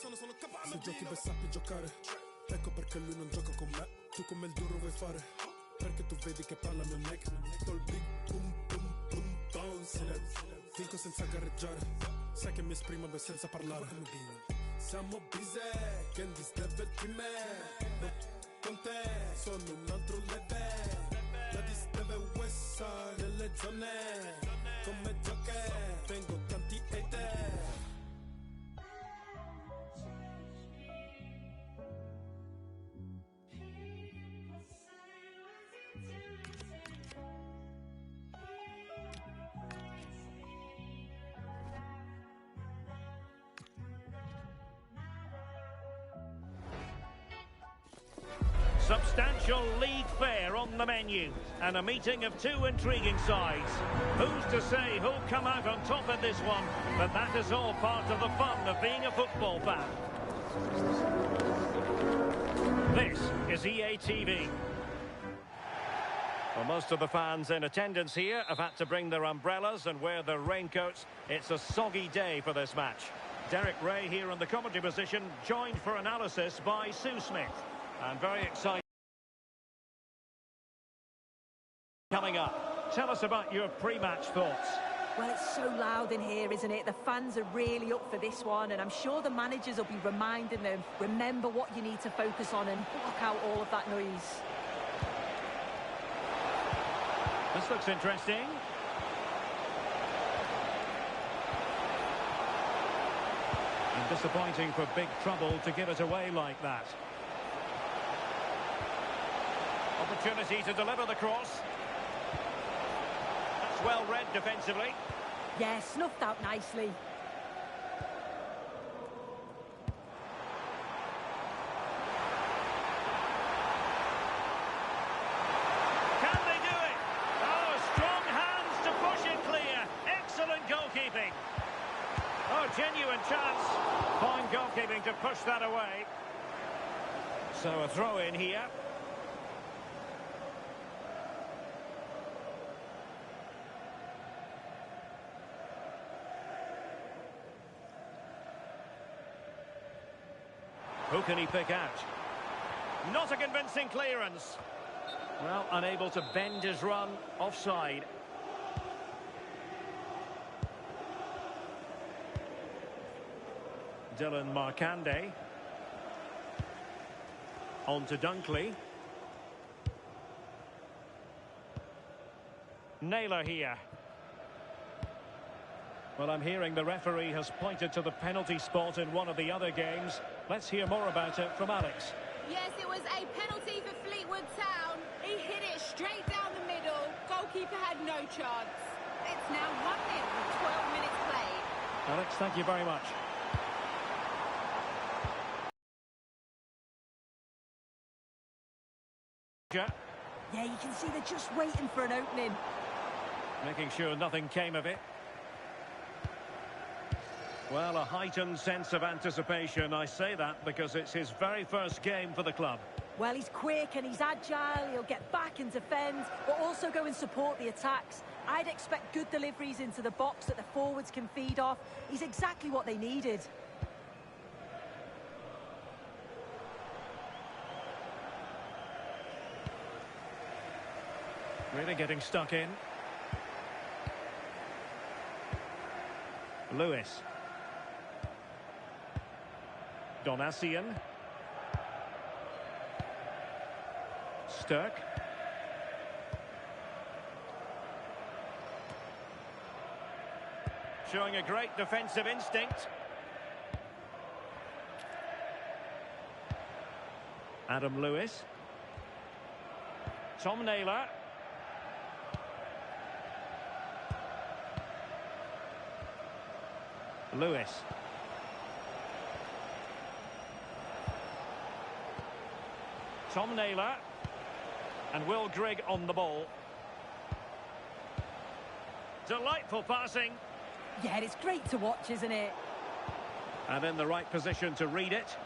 Se giochi per sappi giocare, ecco perché lui non gioca con me. Tu come il duro vuoi fare, perché tu vedi che parla mio neck. Do il big boom boom boom bounce. Vinco senza gareggiare, sai che mi esprimo beh senza parlare. Siamo busy, che this level prima. Con te sono un altro level. La disteve west side, nelle zone. Come gioche, tengo tanti hater. Substantial league fare on the menu and a meeting of two intriguing sides. Who's to say who'll come out on top of this one? But that is all part of the fun of being a football fan. This is EA TV. Well, most of the fans in attendance here have had to bring their umbrellas and wear their raincoats. It's a soggy day for this match. Derek Ray here in the commentary position, joined for analysis by Sue Smith. And very excited. Coming up, tell us about your pre-match thoughts. Well, it's so loud in here, isn't it? The fans are really up for this one, and I'm sure the managers will be reminding them, remember what you need to focus on and block out all of that noise. This looks interesting. And disappointing for big trouble to give it away like that. Opportunity to deliver the cross. That's well read defensively. Yeah, snuffed out nicely. Can they do it? Oh, strong hands to push it clear. Excellent goalkeeping. Oh, genuine chance. Fine goalkeeping to push that away. So a throw in here. Who can he pick out? Not a convincing clearance. Well, unable to bend his run, offside. Dylan Markande. On to Dunkley. Naylor here. Well, I'm hearing the referee has pointed to the penalty spot in one of the other games. Let's hear more about it from Alex. Yes, it was a penalty for Fleetwood Town. He hit it straight down the middle. Goalkeeper had no chance. It's now 1-0 with 12 minutes played. Alex, thank you very much. Yeah, you can see they're just waiting for an opening. Making sure nothing came of it. Well, a heightened sense of anticipation. I say that because it's his very first game for the club. Well, he's quick and he's agile. He'll get back and defend, but also go and support the attacks. I'd expect good deliveries into the box that the forwards can feed off. He's exactly what they needed. Really getting stuck in. Lewis. Donacian. Sturck. Showing a great defensive instinct. Adam Lewis. Tom Naylor. Lewis. Tom Naylor. And Will Grigg on the ball. Delightful passing. Yeah, it's great to watch, isn't it? And in the right position to read it.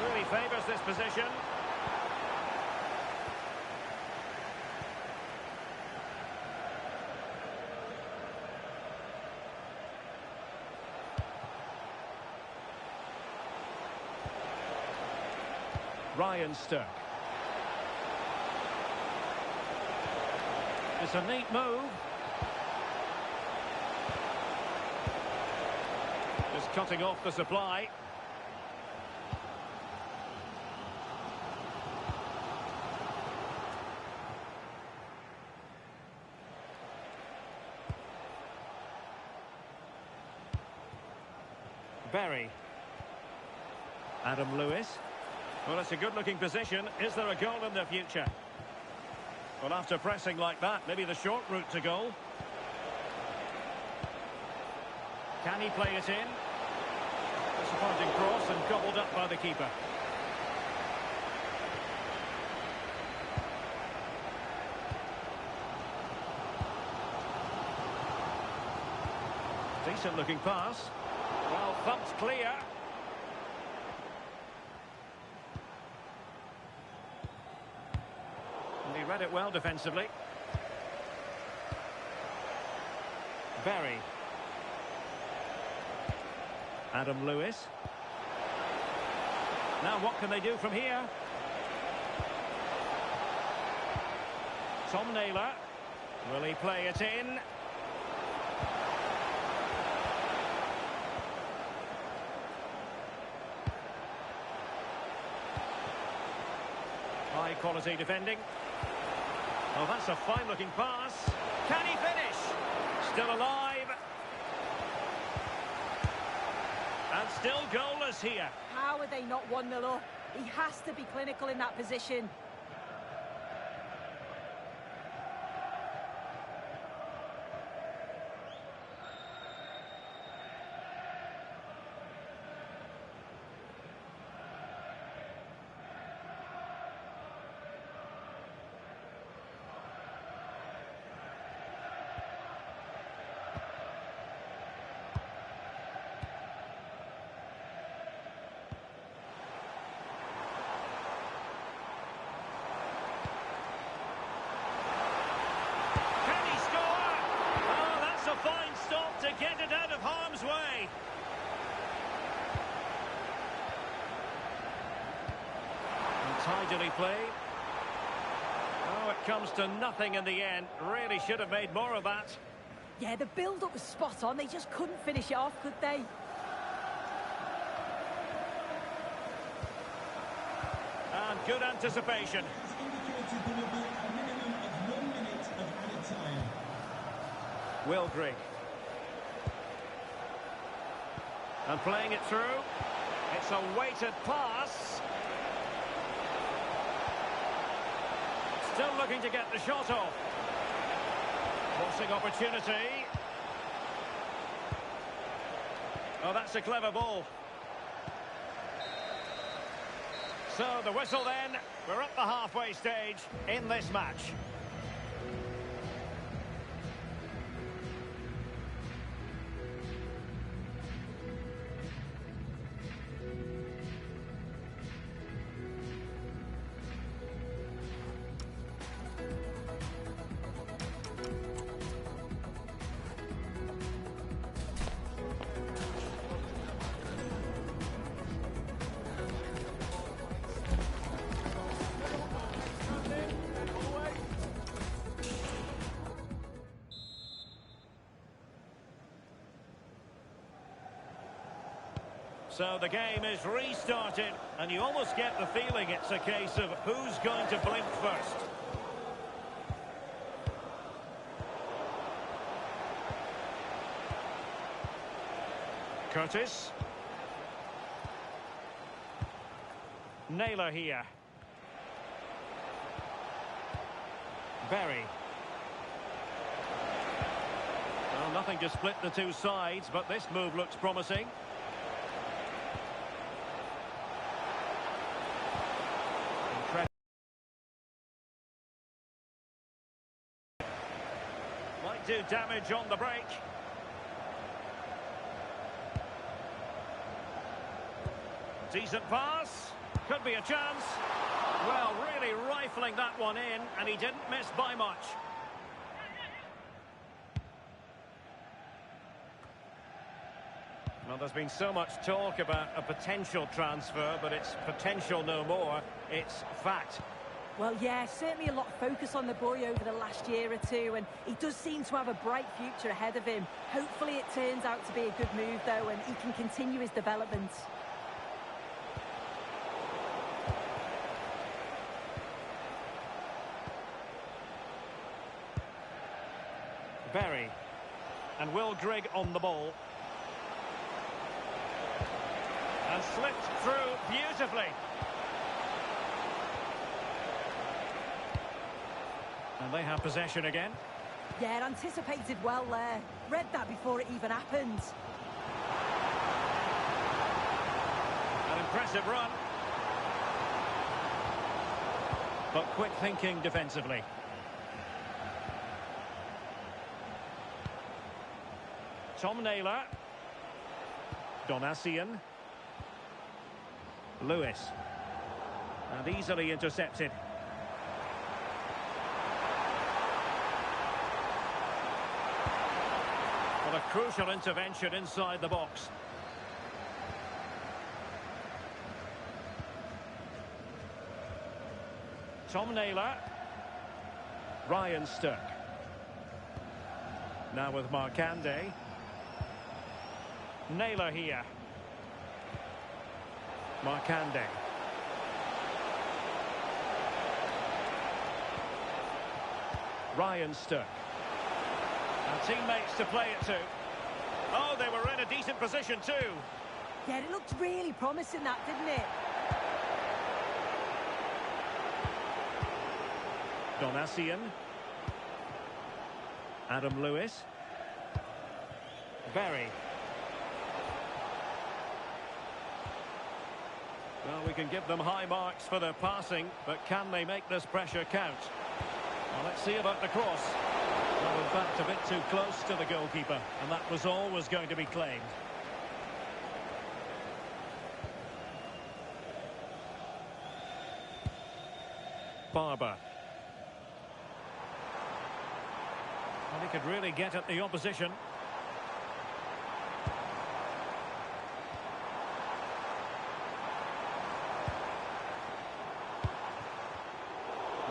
Really favours this position. try and stir. It's a neat move. Just cutting off the supply. Berry. Adam Lewis. Well, it's a good-looking position. Is there a goal in the future? Well, after pressing like that, maybe the short route to goal. Can he play it in? Disappointing cross and gobbled up by the keeper. Decent-looking pass. Well, thumped clear. And he read it well defensively. Berry. Adam Lewis. Now what can they do from here? Tom Naylor. Will he play it in? High quality defending. Oh, that's a fine looking pass. Can he finish? Still alive. And still goalless here. How are they not 1-0 up? He has to be clinical in that position. Fine stop to get it out of harm's way. And tidily played. Oh, it comes to nothing in the end. Really should have made more of that. Yeah, the build-up was spot on. They just couldn't finish it off, could they? And good anticipation. Will Grigg. And playing it through. It's a weighted pass. Still looking to get the shot off. Crossing opportunity. Oh, that's a clever ball. So the whistle then. We're at the halfway stage in this match. So the game is restarted, and you almost get the feeling it's a case of who's going to blink first. Curtis. Naylor here. Berry. Well, nothing to split the two sides, but this move looks promising. Might do damage on the break. Decent pass. Could be a chance. Well, really rifling that one in, and he didn't miss by much. Well, there's been so much talk about a potential transfer, but it's potential no more. It's fact. Well, yeah, certainly a lot of focus on the boy over the last year or two, and he does seem to have a bright future ahead of him. Hopefully it turns out to be a good move, though, and he can continue his development. Berry. And Will Grigg on the ball. And slipped through beautifully. And they have possession again. Yeah, it anticipated well there. Read that before it even happened. An impressive run. But quick thinking defensively. Tom Naylor. Donacien. Lewis. And easily intercepted. Well, a crucial intervention inside the box. Tom Naylor. Ryan Stirk. Now with Markande. Naylor here. Markande. Ryan Stirk. And teammates to play it to. Oh, they were in a decent position too. Yeah, it looked really promising, that, didn't it? Donacien. Adam Lewis. Berry. Well, we can give them high marks for their passing, but can they make this pressure count? Well, let's see about the cross. Well, in fact, a bit too close to the goalkeeper, and that was always going to be claimed. Barber. Well, he could really get at the opposition.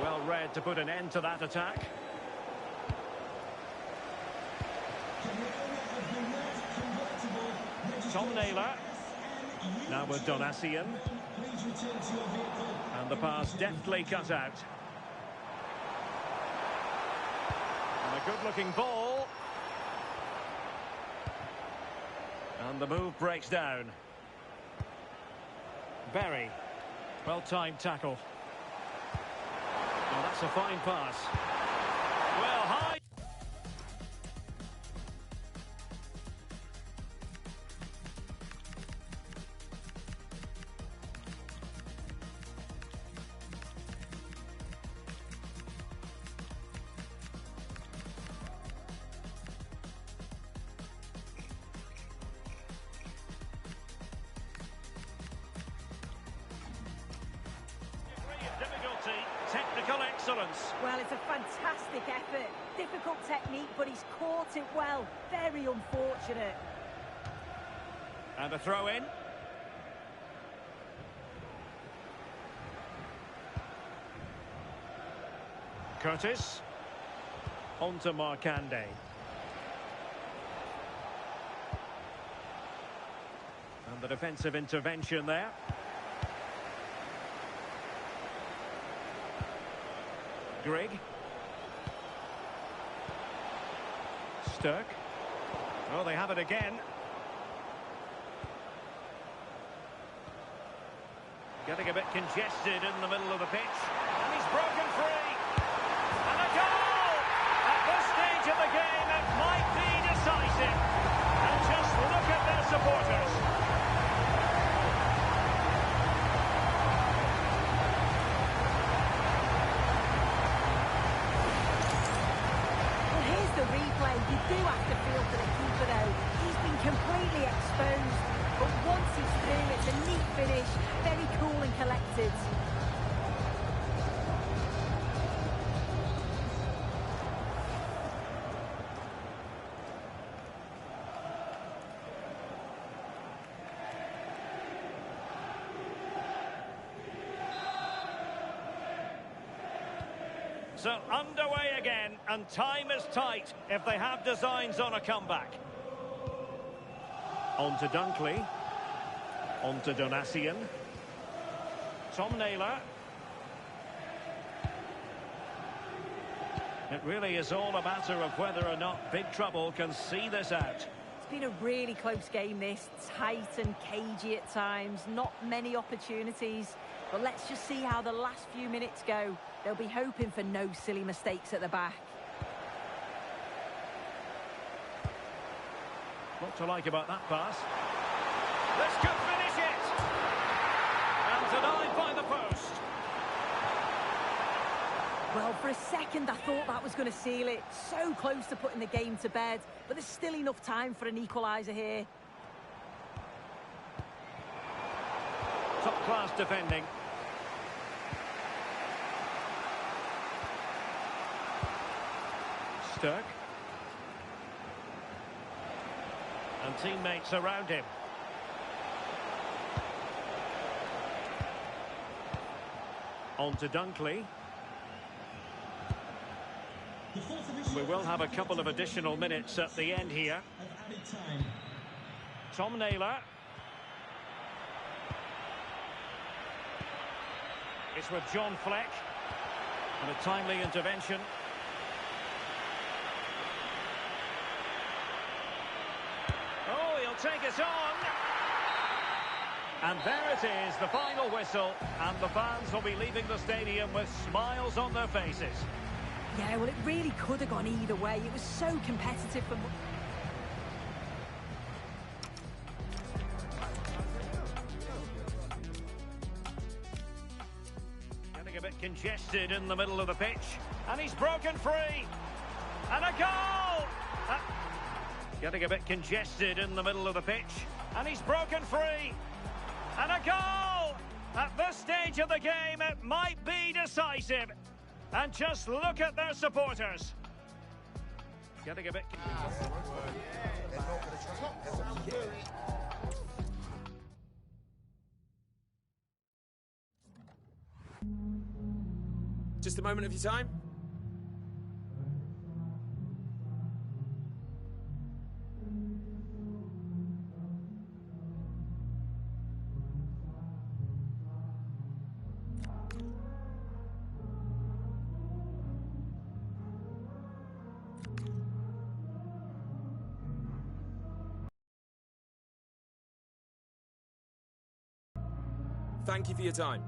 Well read to put an end to that attack. Tom Naylor. Now with Donacien. And the pass deftly cut out. And a good-looking ball. And the move breaks down. Berry. Well-timed tackle. Well, that's a fine pass. Well, high. Technical excellence. Well, it's a fantastic effort. Difficult technique, but he's caught it well. Very unfortunate. And a throw in. Curtis. On to Markande. And the defensive intervention there. Grigg. Stirk. Oh, they have it again. Getting a bit congested in the middle of the pitch. And he's broken free. And a goal! At this stage of the game, it might be decisive. And just look at their supporters. You do have to feel for the keeper, though. He's been completely exposed. But once he's through, it's a neat finish. Very cool and collected. So underway again, and time is tight if they have designs on a comeback. On to Dunkley. On to Donatian. Tom Naylor. It really is all a matter of whether or not Big Trouble can see this out. It's been a really close game, this. Tight and cagey at times. Not many opportunities. But let's just see how the last few minutes go. They'll be hoping for no silly mistakes at the back. What to like about that pass? This could finish it! And denied by the post. Well, for a second, I thought that was going to seal it. So close to putting the game to bed. But there's still enough time for an equaliser here. Top-class defending. Sturck. And teammates around him. On to Dunkley. We will have a couple of additional minutes at the end here. Tom Naylor. It's with John Fleck. And a timely intervention. Oh, he'll take us on. And there it is, the final whistle. And the fans will be leaving the stadium with smiles on their faces. Yeah, well, it really could have gone either way. It was so competitive from... Getting a bit congested in the middle of the pitch. And he's broken free. And a goal! Getting a bit congested in the middle of the pitch. And he's broken free. And a goal! At this stage of the game, it might be decisive. And just look at their supporters. Getting a bit... Just a moment of your time. Thank you for your time.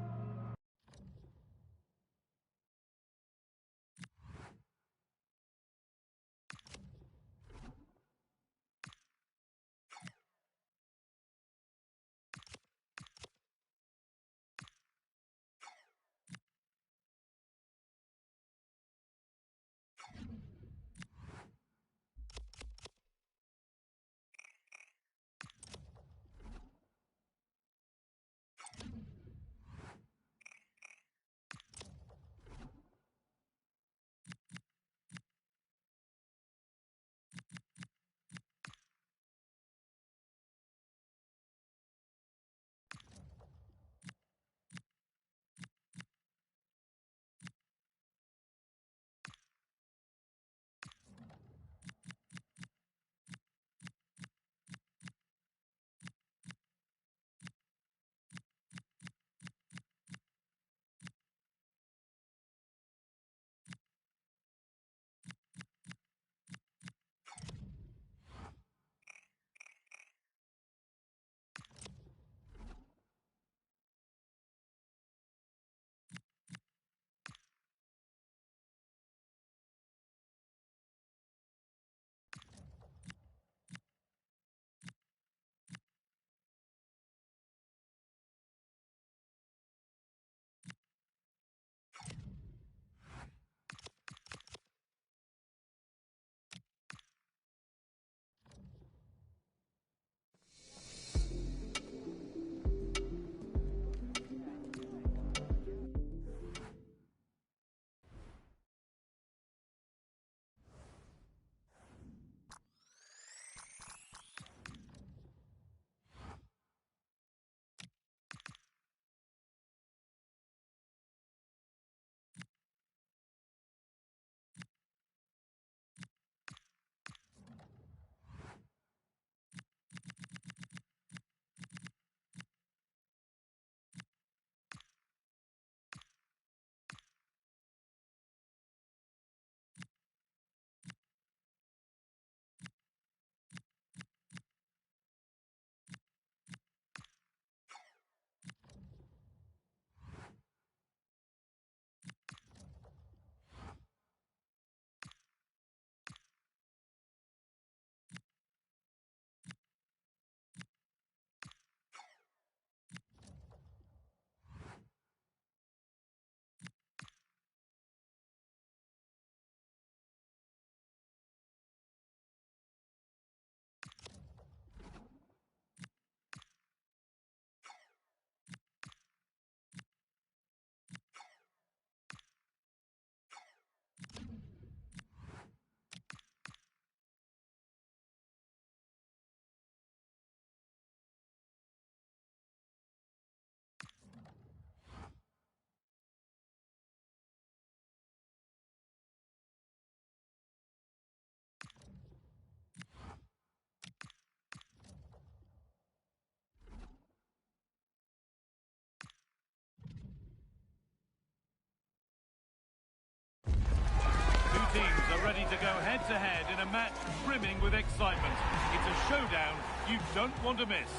head-to-head in a match brimming with excitement. It's a showdown you don't want to miss.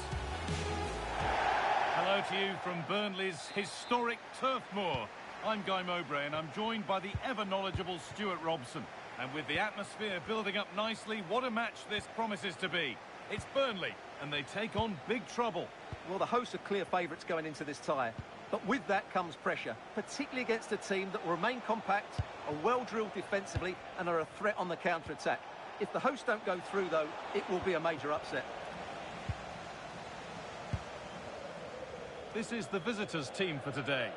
Hello to you from Burnley's historic Turf Moor. I'm Guy Mowbray and I'm joined by the ever-knowledgeable Stuart Robson. And with the atmosphere building up nicely, what a match this promises to be. It's Burnley and they take on big trouble. Well, the hosts are clear favourites going into this tie. But with that comes pressure, particularly against a team that will remain compact, are well-drilled defensively and are a threat on the counter-attack. If the hosts don't go through, though, it will be a major upset. This is the visitors' team for today.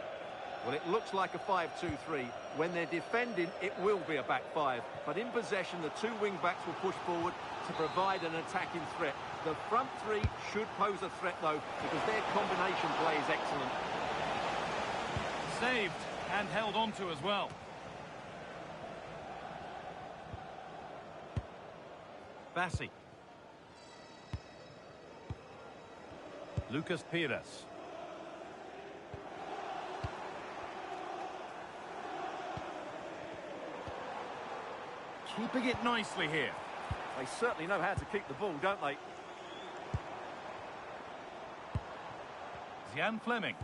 Well, it looks like a 5-2-3. When they're defending, it will be a back five. But in possession, the two wing-backs will push forward to provide an attacking threat. The front three should pose a threat, though, because their combination play is excellent. Saved and held on to as well. Bassi. Lucas Pires. Keeping it nicely here. They certainly know how to keep the ball, don't they? Zian Fleming.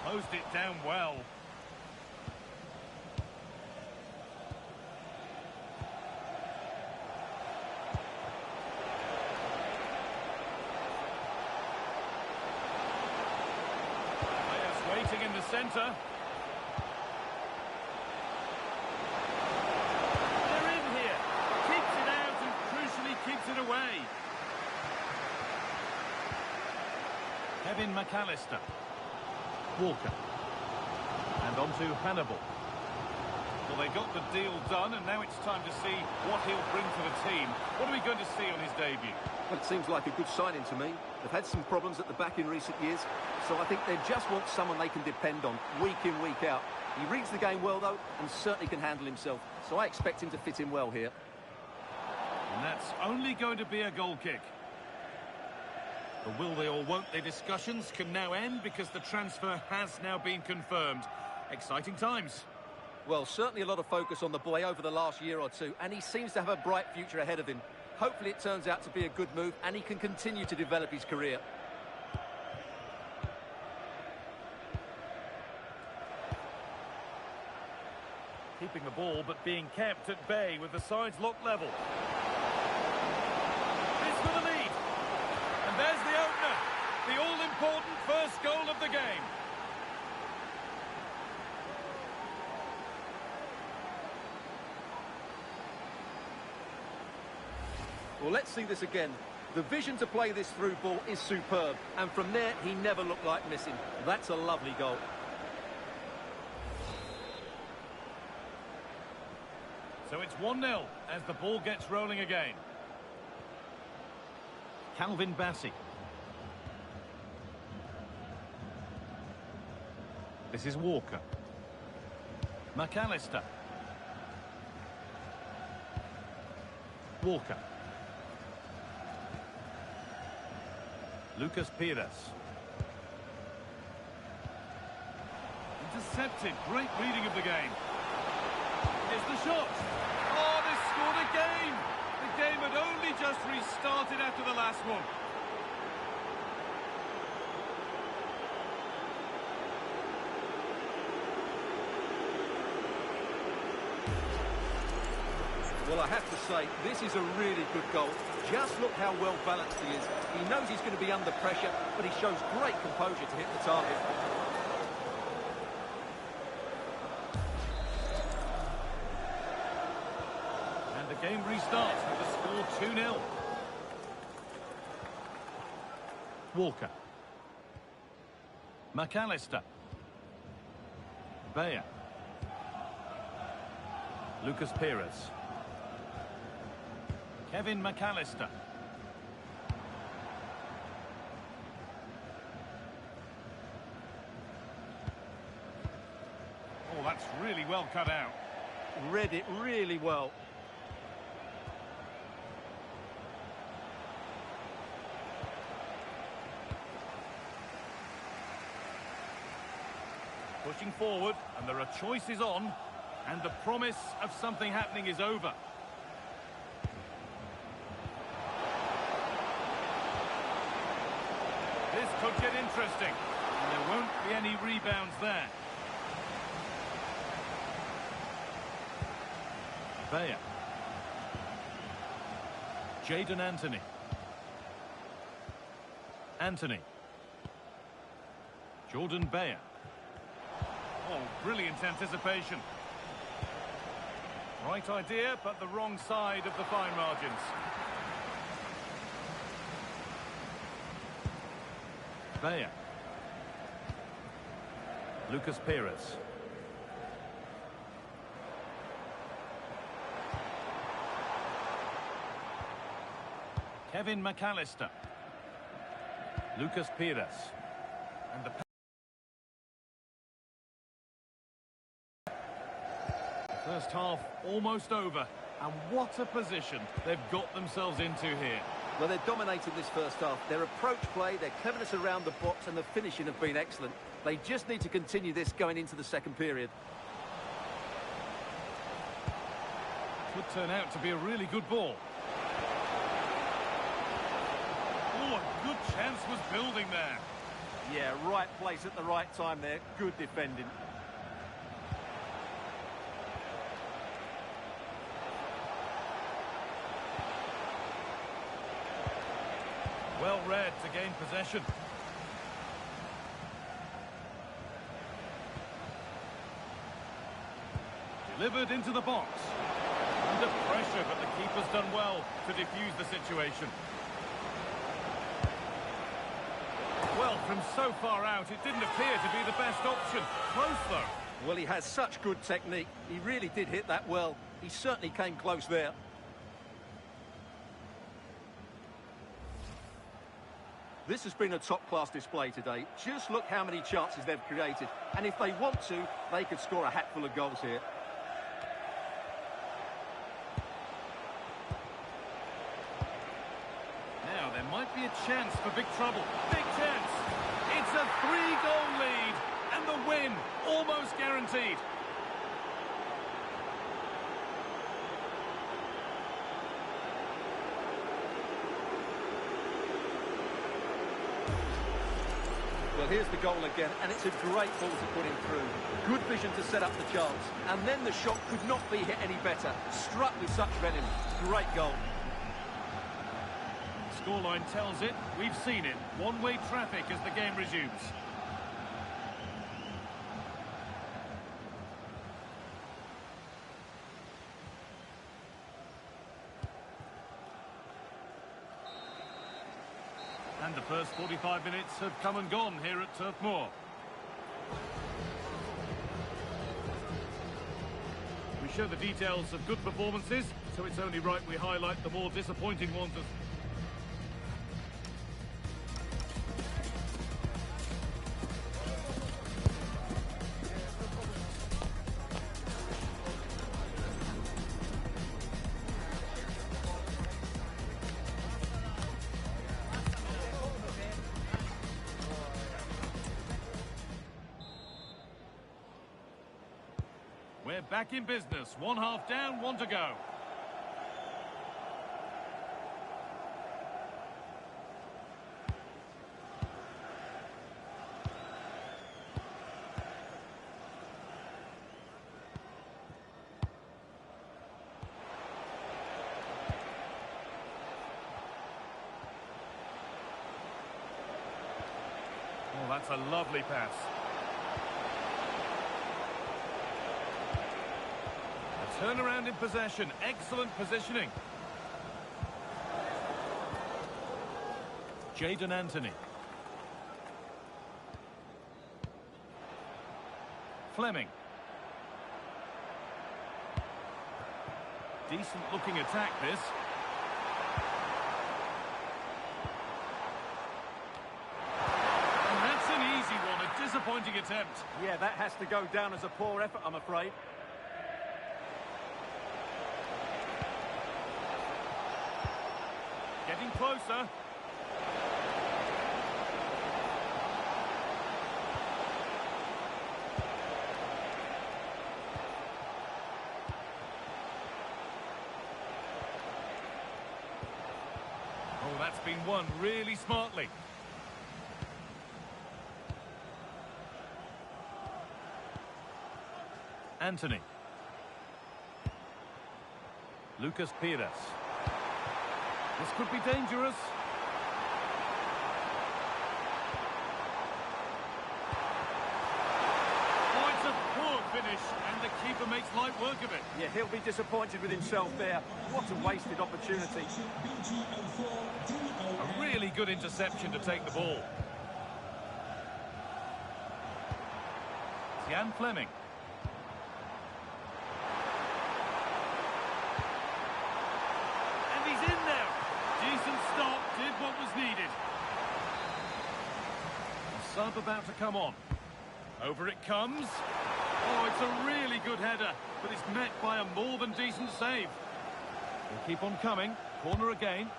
Closed it down well. Players waiting in the centre. They're in here. Keeps it out and crucially keeps it away. Kevin McAllister. Walker. And on to Hannibal. Well, they got the deal done, and now it's time to see what he'll bring to the team. What are we going to see on his debut? Well, it seems like a good signing to me. They've had some problems at the back in recent years, so I think they just want someone they can depend on, week in, week out. He reads the game well, though, and certainly can handle himself, so I expect him to fit in well here. And that's only going to be a goal kick. The will they or won't they discussions can now end because the transfer has now been confirmed. Exciting times. Well, certainly a lot of focus on the boy over the last year or two, and he seems to have a bright future ahead of him. Hopefully it turns out to be a good move, and he can continue to develop his career. Keeping the ball, but being kept at bay with the sides locked level. This for the lead. And there's the opener. The all-important first goal of the game. Well, let's see this again. The vision to play this through ball is superb, and from there, he never looked like missing. That's a lovely goal. So it's 1-0 as the ball gets rolling again. Calvin Bassi. This is Walker. McAllister. Walker. Lucas Pires. Intercepted. Great reading of the game. Here's the shot. Oh, they scored again. The game had only just restarted after the last one. Well, I have to say, this is a really good goal. Just look how well balanced he is. He knows he's going to be under pressure, but he shows great composure to hit the target. And the game restarts with the score 2-0. Walker. McAllister. Bayer. Lucas Pires. Kevin McAllister. Oh, that's really well cut out. Read it really well. Pushing forward, and there are choices on. And the promise of something happening is over. This could get interesting. And there won't be any rebounds there. Bayer. Jadon Anthony. Anthony. Jordan Bayer. Oh, brilliant anticipation. Right idea, but the wrong side of the fine margins. Bayer. Lucas Perez. Kevin McAllister. Lucas Perez. And the first half almost over. And what a position they've got themselves into here. Well, they're dominating this first half. Their approach play, their cleverness around the box and the finishing have been excellent. They just need to continue this going into the second period. Could turn out to be a really good ball. Oh, a good chance was building there. Yeah, right place at the right time there. Good defending. Well read to gain possession. Delivered into the box. Under pressure, but the keeper's done well to defuse the situation. Well, from so far out, it didn't appear to be the best option. Close, though. Well, he has such good technique. He really did hit that well. He certainly came close there. This has been a top-class display today. Just look how many chances they've created. And if they want to, they could score a hatful of goals here. Now, there might be a chance for big trouble. Big chance! It's a 3-goal lead, and the win almost guaranteed. Well, here's the goal again, and it's a great ball to put him through. Good vision to set up the chance. And then the shot could not be hit any better. Struck with such venom. Great goal. Scoreline tells it. We've seen it. One-way traffic as the game resumes. And the first 45 minutes have come and gone here at Turf Moor. We show the details of good performances, so it's only right we highlight the more disappointing ones as we're back in business. One half down, one to go. Oh, that's a lovely pass. Turnaround in possession. Excellent positioning. Jadon Anthony. Fleming. Decent looking attack, this. And that's an easy one. A disappointing attempt. Yeah, that has to go down as a poor effort, I'm afraid. Getting closer. That's been won really smartly. Anthony. Lucas Pires. This could be dangerous. Oh, it's a poor finish, and the keeper makes light work of it. Yeah, he'll be disappointed with himself there. What a wasted opportunity. A really good interception to take the ball. Jan Fleming. And he's in there. Decent stop, did what was needed. A sub about to come on. Over it comes. Oh, it's a really good header, but it's met by a more than decent save. We'll keep on coming. Corner again.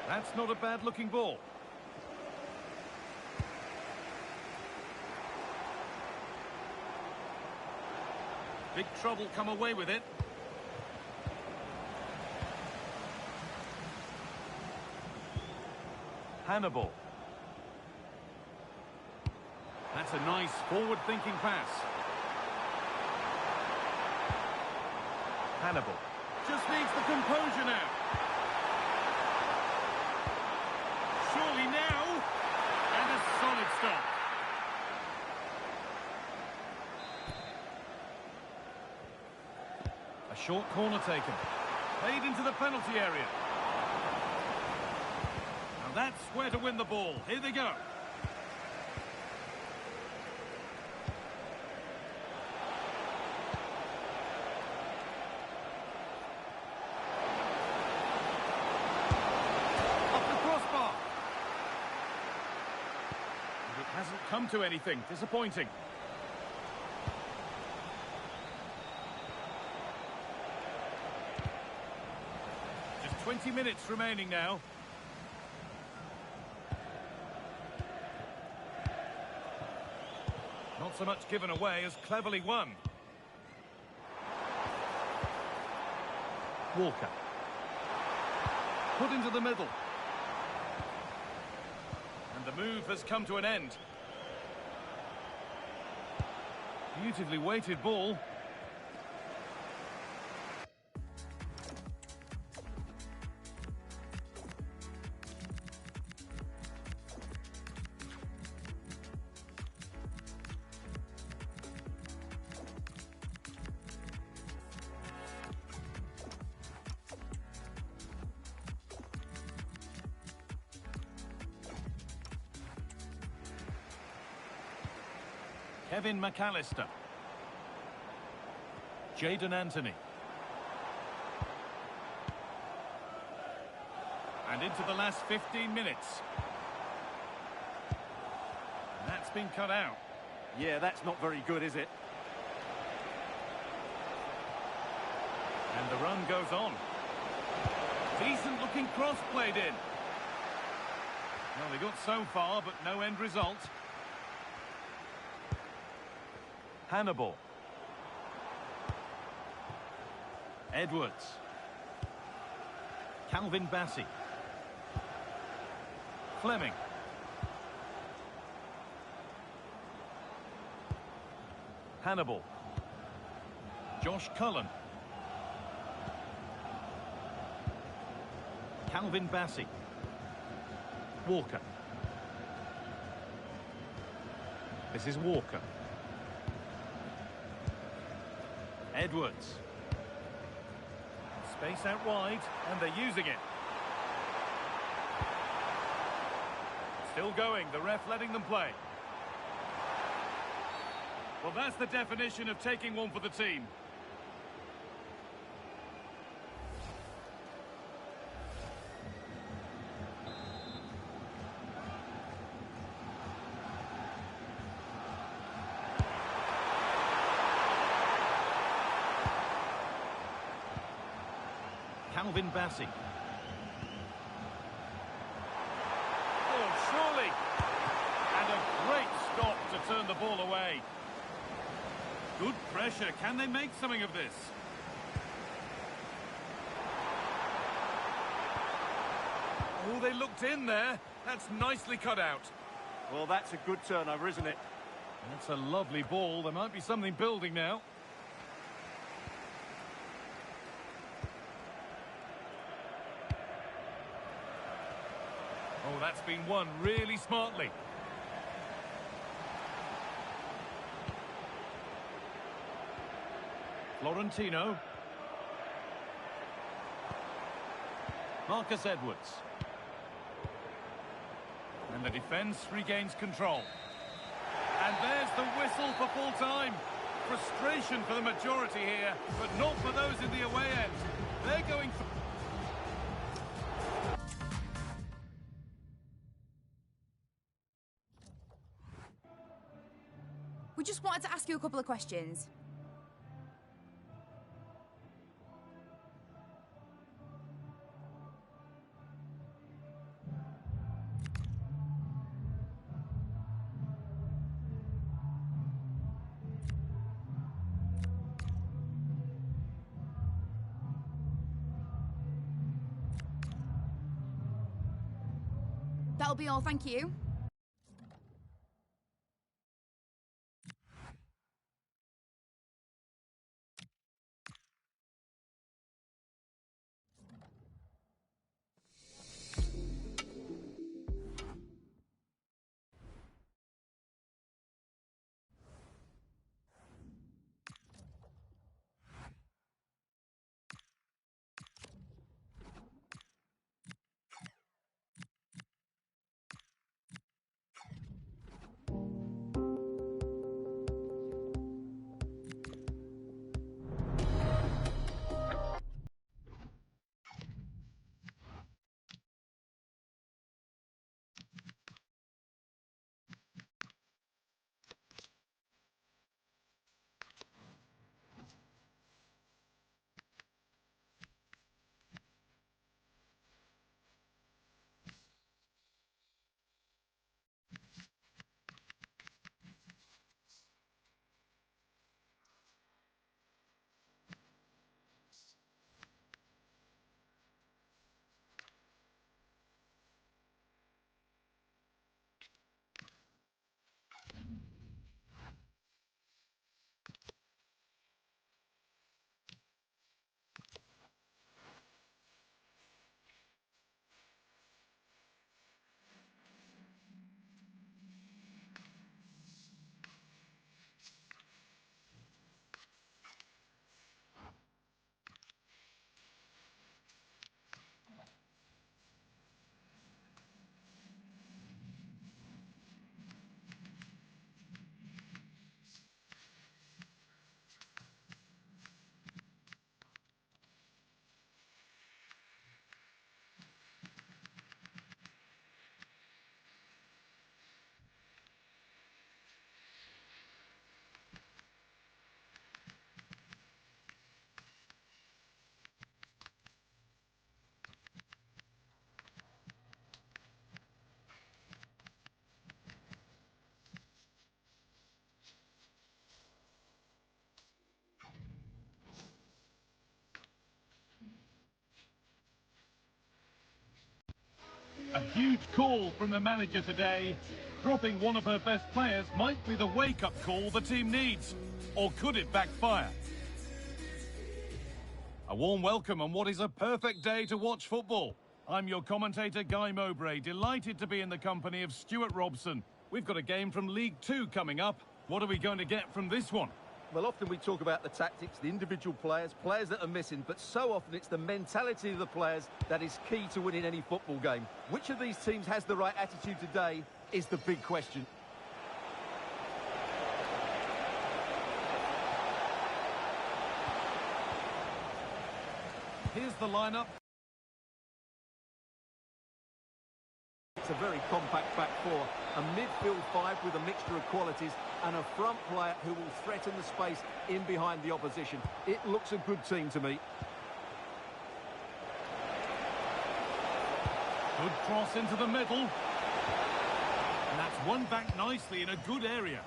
That's not a bad-looking ball. Big trouble come away with it. Hannibal. That's a nice forward-thinking pass. Hannibal. Just needs the composure now. Surely now. And a solid stop. A short corner taken. Played into the penalty area. Now that's where to win the ball. Here they go. Hasn't come to anything. Disappointing. Just 20 minutes remaining now. Not so much given away as cleverly won. Walker. Put into the middle. And the move has come to an end. Beautifully weighted ball. Kevin McAllister. Jadon Anthony. And into the last 15 minutes. And that's been cut out. Yeah, that's not very good, is it? And the run goes on. Decent looking cross played in. Well, they got so far, but no end result. Hannibal. Edwards. Calvin Bassey. Fleming. Hannibal. Josh Cullen. Calvin Bassey. Walker. This is Walker. Edwards. Space out wide, and they're using it. Still going, the ref letting them play. Well, that's the definition of taking one for the team. Calvin Bassey. Oh, surely. And a great stop to turn the ball away. pressure. Can they make something of this? Oh, they looked in there. That's nicely cut out. Well, that's a good turnover, isn't it? That's a lovely ball. There might be something building now. Oh, that's been won really smartly. Florentino. Marcus Edwards. And the defence regains control. And there's the whistle for full time. Frustration for the majority here, but not for those in the away end. They're going for... We just wanted to ask you a couple of questions. That'll be all, thank you. A huge call from the manager today. Dropping one of her best players might be the wake-up call the team needs. Or could it backfire? A warm welcome on what is a perfect day to watch football. I'm your commentator, Guy Mowbray, delighted to be in the company of Stuart Robson. We've got a game from League Two coming up. What are we going to get from this one? Well, often we talk about the tactics, the individual players that are missing, but so often it's the mentality of the players that is key to winning any football game. Which of these teams has the right attitude today is the big question. Here's the lineup. It's a very compact back four, a midfield five with a mixture of qualities and a front player who will threaten the space in behind the opposition. It looks a good team to me. Good cross into the middle. And that's won back nicely in a good area.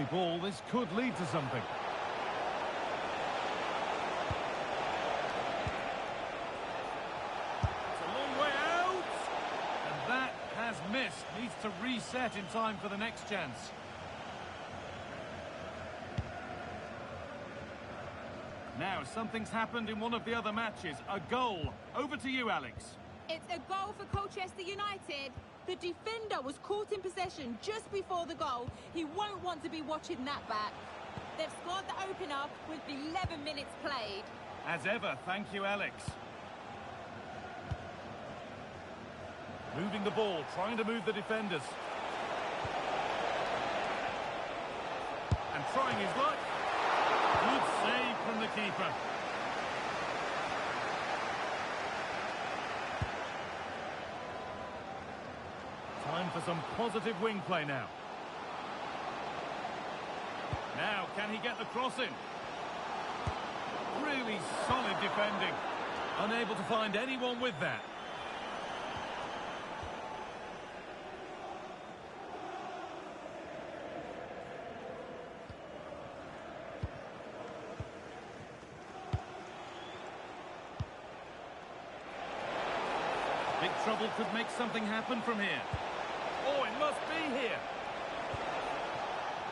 ball, this could lead to something. It's a long way out! And that has missed. Needs to reset in time for the next chance. Now, something's happened in one of the other matches. A goal. Over to you, Alex. It's a goal for Colchester United. The defender was caught in possession just before the goal. He won't want to be watching that back. They've scored the opener with 11 minutes played. As ever, thank you, Alex. Moving the ball, trying to move the defenders. And trying his luck. Good save from the keeper. Time for some positive wing play now. Now, can he get the cross in? Really solid defending. Unable to find anyone with that. Big trouble could make something happen from here. Oh, it must be here.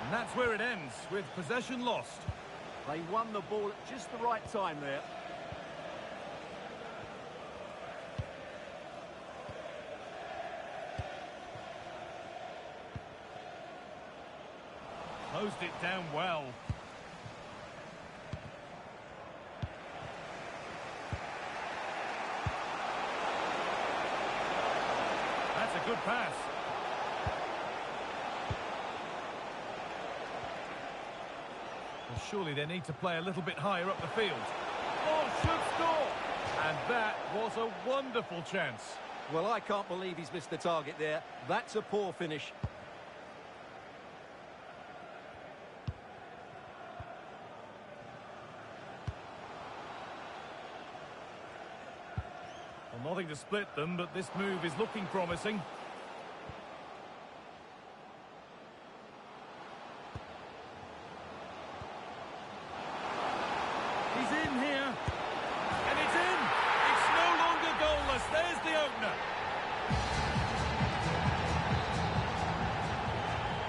And that's where it ends, with possession lost. They won the ball at just the right time there. Closed it down well. That's a good pass. Well, surely they need to play a little bit higher up the field. Oh, should score! And that was a wonderful chance. Well, I can't believe he's missed the target there. That's a poor finish. Well, nothing to split them, but this move is looking promising. He's in here. And it's in. It's no longer goalless. There's the opener.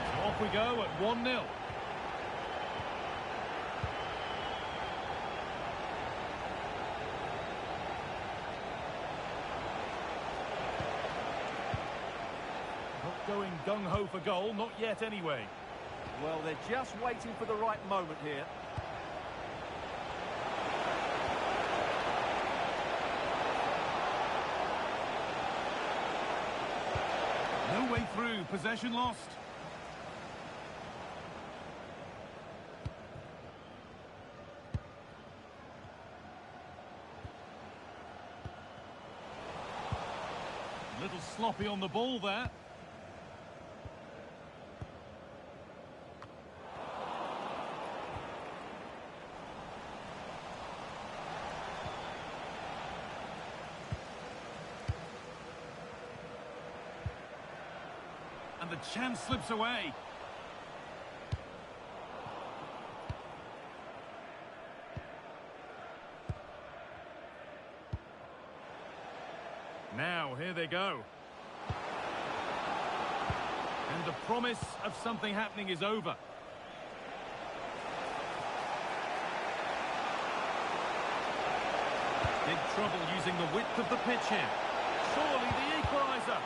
So off we go at 1-0. Going gung-ho for goal, not yet anyway. Well, they're just waiting for the right moment here. No way through, possession lost. A little sloppy on the ball there. And the chance slips away. Now, here they go. And the promise of something happening is over. Big trouble using the width of the pitch here. Surely the equaliser.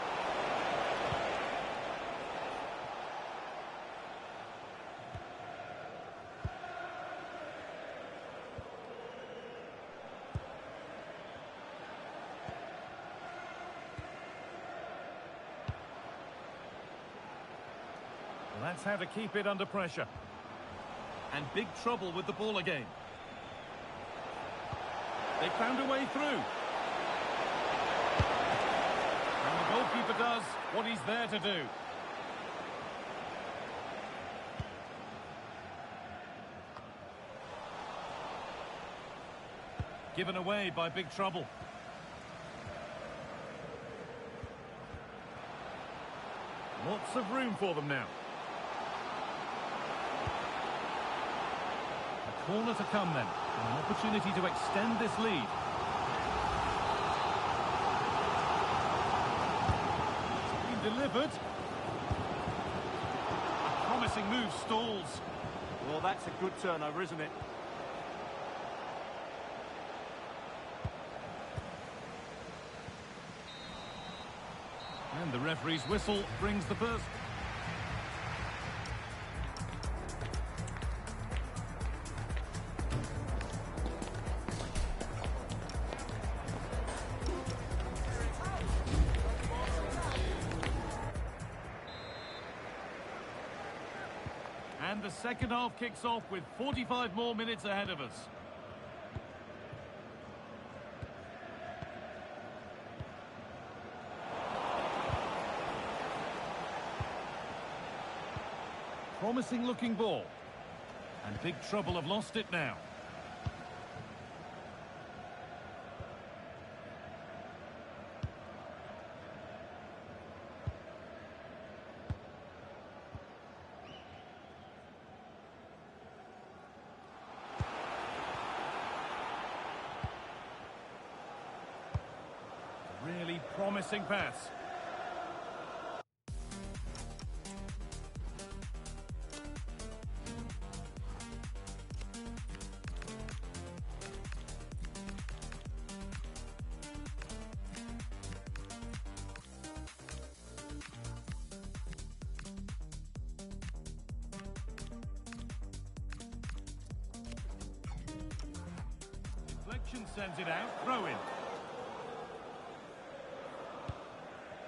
That's how to keep it under pressure. And big trouble with the ball again. They found a way through. And the goalkeeper does what he's there to do. Given away by big trouble. Lots of room for them now. Corner to come then. An opportunity to extend this lead. It's been delivered. A promising move stalls. Well, that's a good turnover, isn't it? And the referee's whistle brings the first. And the second half kicks off with 45 more minutes ahead of us. Promising looking ball. And big trouble have lost it now. Really promising pass. Deflection sends it out, throw in.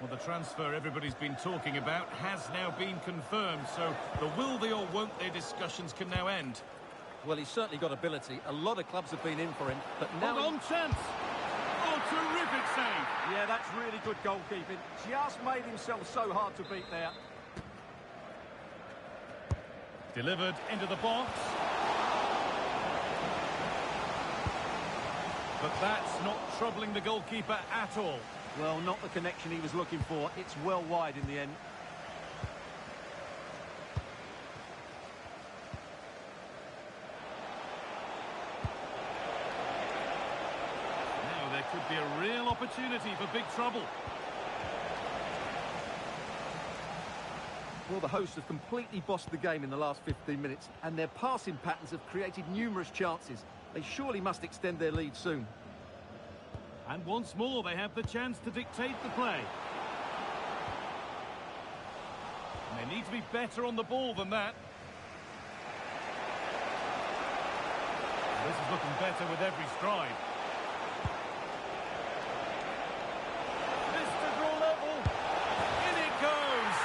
Well, the transfer everybody's been talking about has now been confirmed, so the will they or won't they discussions can now end. Well, he's certainly got ability. A lot of clubs have been in for him, but now... On chance! Oh, terrific save! Yeah, that's really good goalkeeping. Just made himself so hard to beat there. Delivered into the box. But that's not troubling the goalkeeper at all. Well, not the connection he was looking for. It's well wide in the end. Now there could be a real opportunity for big trouble. Well, the hosts have completely bossed the game in the last 15 minutes, and their passing patterns have created numerous chances. They surely must extend their lead soon. And once more, they have the chance to dictate the play. And they need to be better on the ball than that. This is looking better with every stride. This to draw level. In it goes.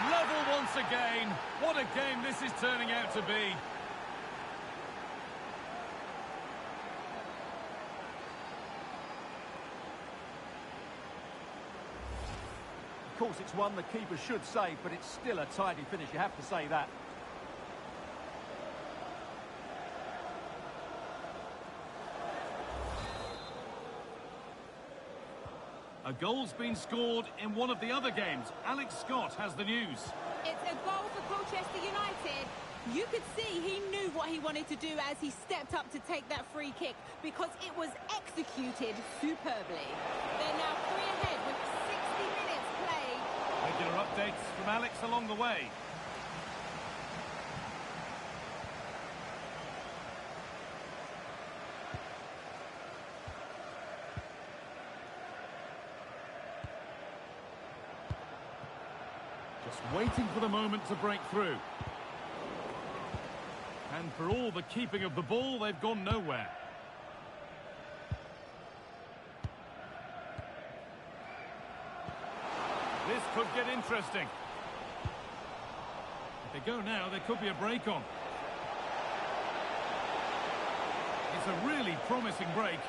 Level once again. What a game this is turning out to be. Of course, it's one the keeper should save, but it's still a tidy finish, you have to say that. A goal's been scored in one of the other games. Alex Scott has the news. It's a goal for Colchester United. You could see he knew what he wanted to do as he stepped up to take that free kick, because it was executed superbly. They're now 3 ahead with 60 minutes played. Regular updates from Alex along the way. Just waiting for the moment to break through. And for all the keeping of the ball, they've gone nowhere. This could get interesting. If they go now, there could be a break on. It's a really promising break.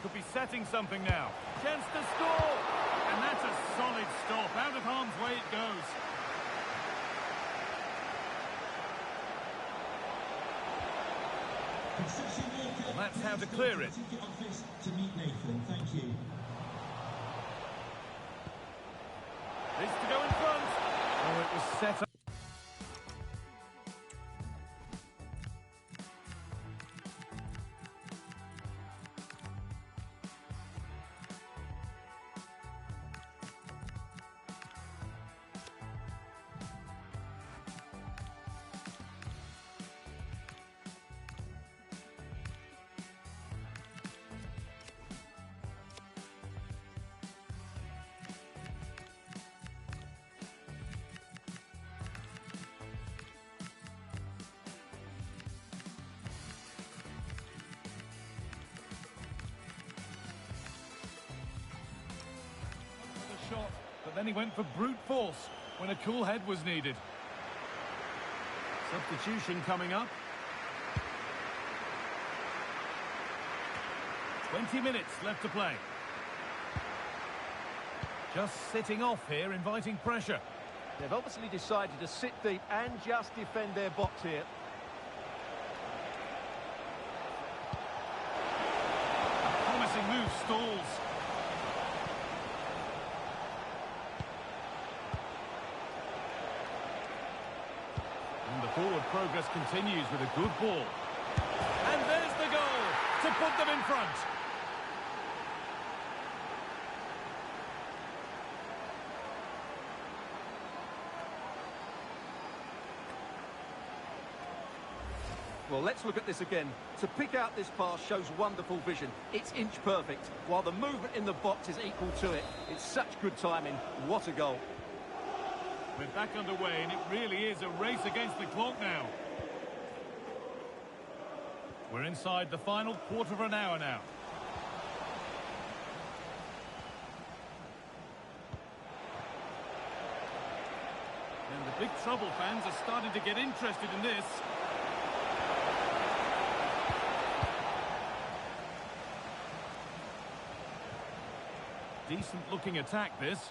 Could be setting something now. Chance to score! And that's a solid stop. Out of harm's way it goes. Well, that's how to clear it. This to go in front. Oh, it was set up. Shot, but then he went for brute force when a cool head was needed. Substitution coming up. 20 minutes left to play. Just sitting off here, inviting pressure. They've obviously decided to sit deep and just defend their box here. A promising move stalls. And the forward progress continues with a good ball. And there's the goal to put them in front. Well, let's look at this again. To pick out this pass shows wonderful vision. It's inch perfect, while the movement in the box is equal to it. It's such good timing. What a goal. We're back underway, and it really is a race against the clock now. We're inside the final quarter of an hour now. And the big trouble fans are starting to get interested in this. Decent looking attack, this.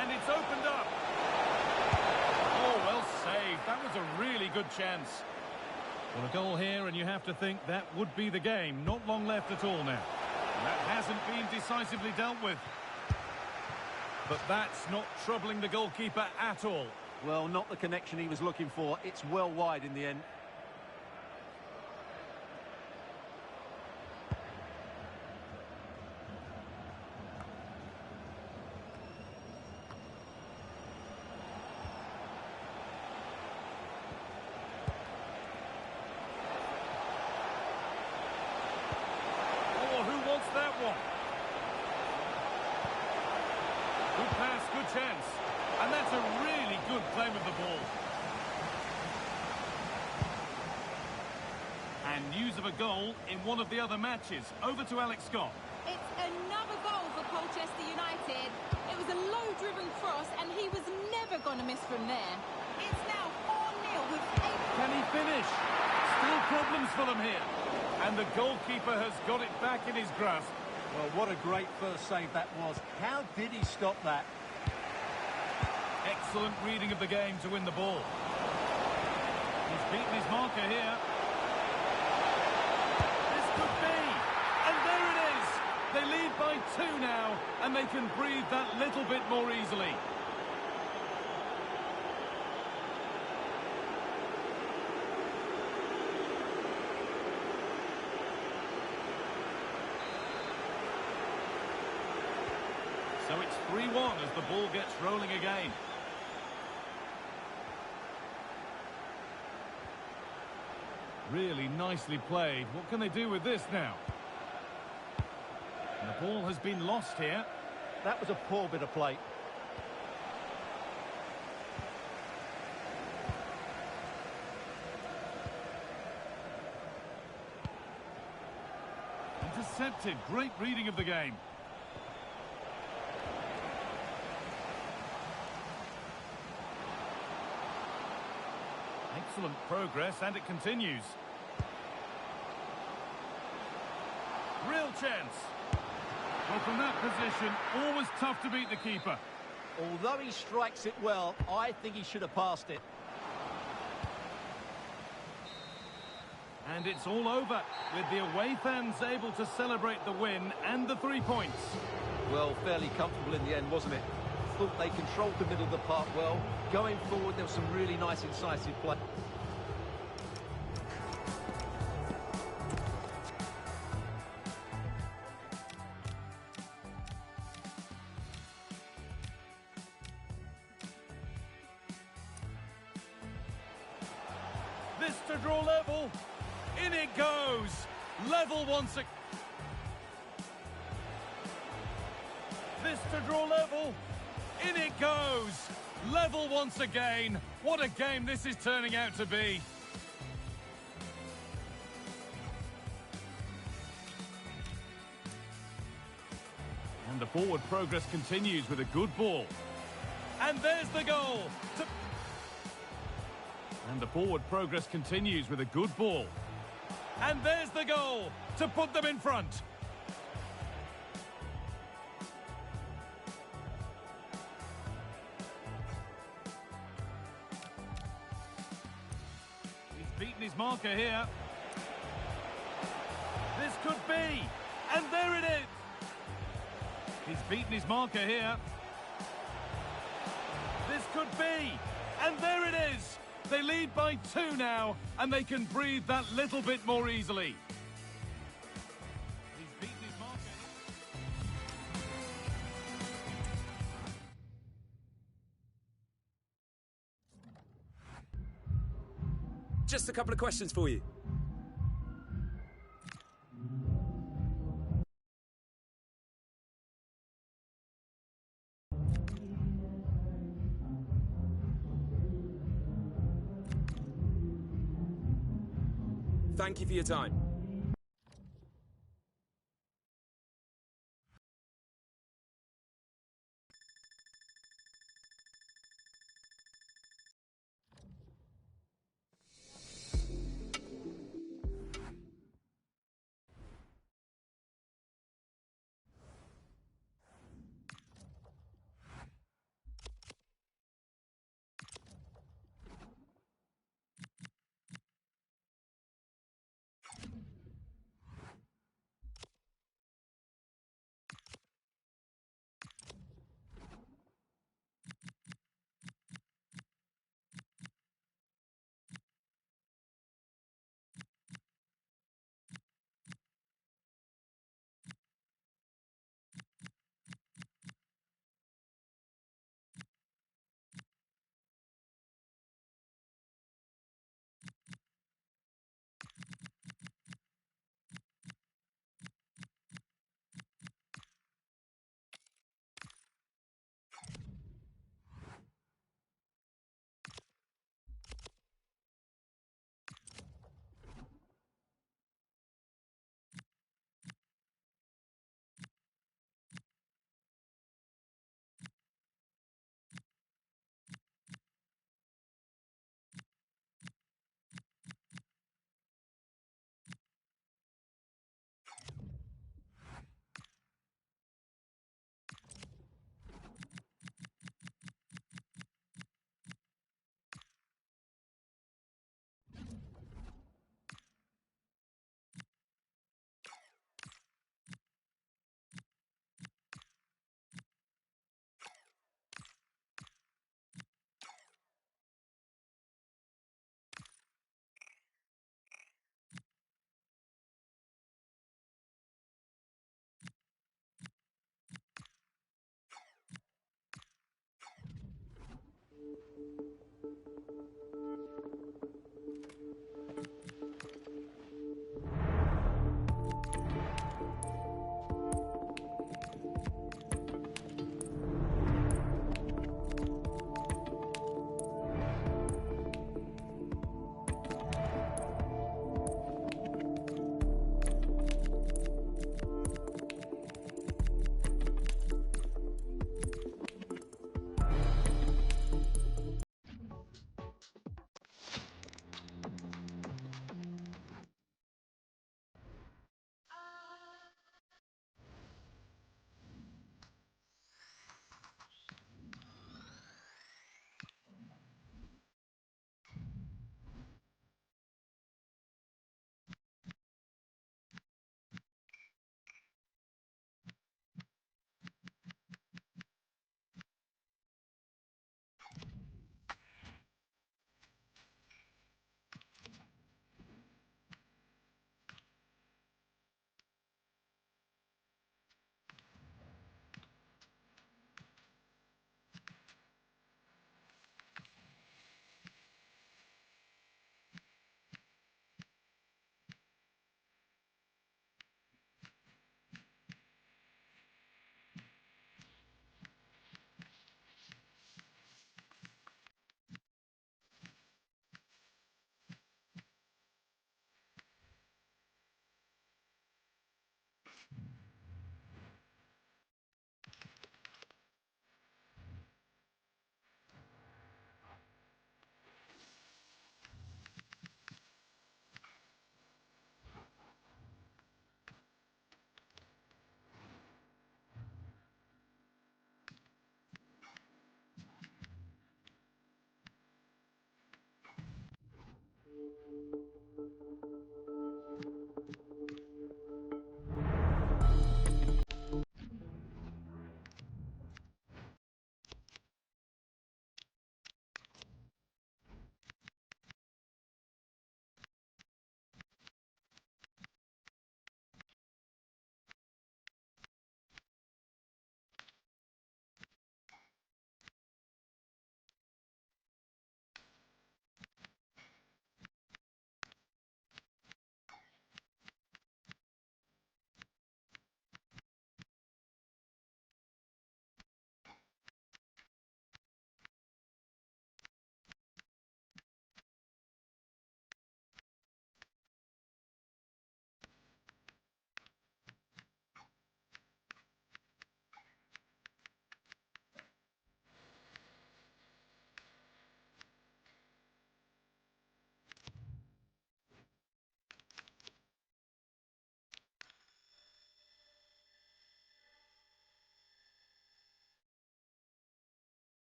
And it's opened up. Oh, well saved. That was a really good chance. Well, a goal here, and you have to think that would be the game. Not long left at all now. And that hasn't been decisively dealt with. But that's not troubling the goalkeeper at all. Well, not the connection he was looking for. It's well wide in the end. That one. Good pass, good chance. And that's a really good claim of the ball. And news of a goal in one of the other matches. Over to Alex Scott. It's another goal for Colchester United. It was a low-driven cross, and he was never going to miss from there. It's now 4-0 with 8... Can he finish? Still problems for them here. And the goalkeeper has got it back in his grasp. Well, what a great first save that was. How did he stop that? Excellent reading of the game to win the ball. He's beaten his marker here. This could be. And there it is. They lead by 2 now, and they can breathe that little bit more easily. So it's 3-1 as the ball gets rolling again. Really nicely played. What can they do with this now? And the ball has been lost here. That was a poor bit of play. Intercepted. Great reading of the game. Excellent progress, and it continues. Real chance. Well, from that position, always tough to beat the keeper. Although he strikes it well, I think he should have passed it. And it's all over, with the away fans able to celebrate the win and the 3 points. Well, fairly comfortable in the end, wasn't it? Thought they controlled the middle of the park well. Going forward, there was some really nice, incisive play. This to draw level. In it goes. Level once again. This to draw level. In it goes. Level once again. What a game this is turning out to be. And the forward progress continues with a good ball. And there's the goal. And the forward progress continues with a good ball. And there's the goal to put them in front. He's beaten his marker here. This could be. And there it is. He's beaten his marker here. This could be. And there it is. They lead by 2 now, and they can breathe that little bit more easily. He's beaten his marker. Just a couple of questions for you. Thank you for your time.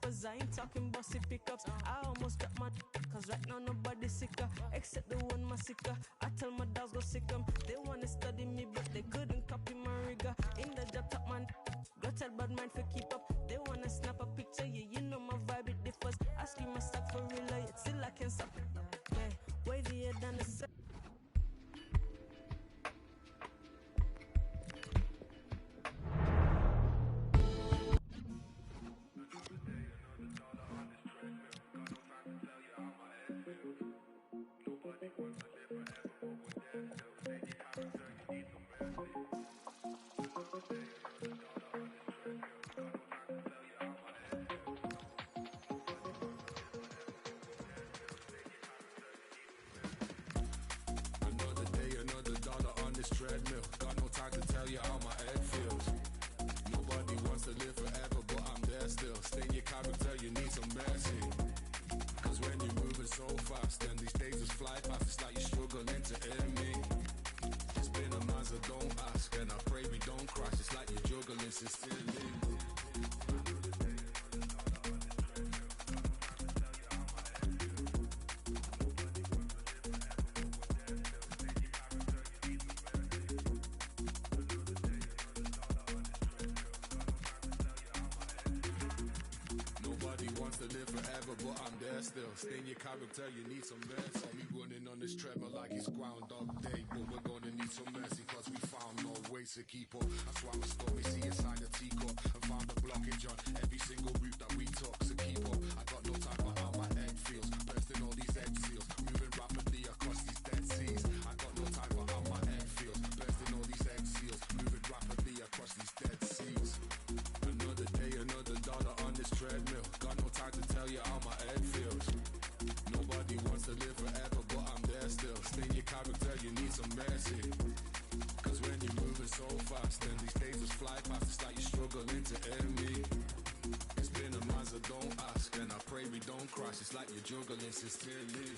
flippers. I ain't talking bossy pickups. I almost got my cause right now nobody's sicker except the one massacre. I tell my dogs go sick 'em. They wanna study me, but they couldn't copy my rigor. In the job top man, go tell bad mind for keep up. They wanna snap a picture, yeah, you know my vibe it differs. I sleep my stock for real, yet still I can stop it. Yeah, wavier than the sun. Treadmill, got no time to tell you how my head feels. Nobody wants to live forever, but I'm there still. Stay in your character, you need some mercy. Cause when you're moving so fast, then these days just fly past. It's like you're struggling to end me. It's been a month, so don't ask, and I pray we don't crash. It's like you're juggling sincerely. Still, stay in your character, you need some mercy. Saw me running on this treadmill like it's Groundhog Day, but we're gonna need some mercy, cause we found no ways to keep up. That's why we stole me, see inside the teacup, and found a blockage on every single route that we took. So keep up, I got no time for how my head feels, bursting all these egg seals, moving rapidly across these dead seas. I got no time for how my head feels, bursting all these egg seals, moving rapidly across these dead seas. Another day, another dollar on this treadmill, got no time to tell you how my head feels. Nobody wants to live forever, but I'm there still. Stay in your character, you need some mercy. Cause when you're moving so fast, then these days just fly past. It's like you're struggling to end me. It's been a month, so don't ask, and I pray we don't crash. It's like you're juggling sincerely.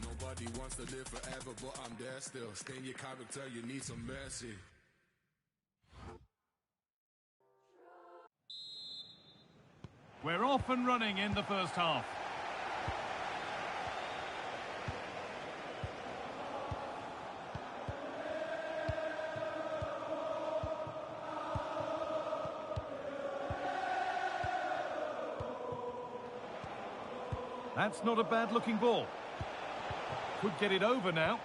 Nobody wants to live forever, but I'm there still. Stay in your character, you need some mercy. We're off and running in the first half. That's not a bad-looking ball. Could get it over now.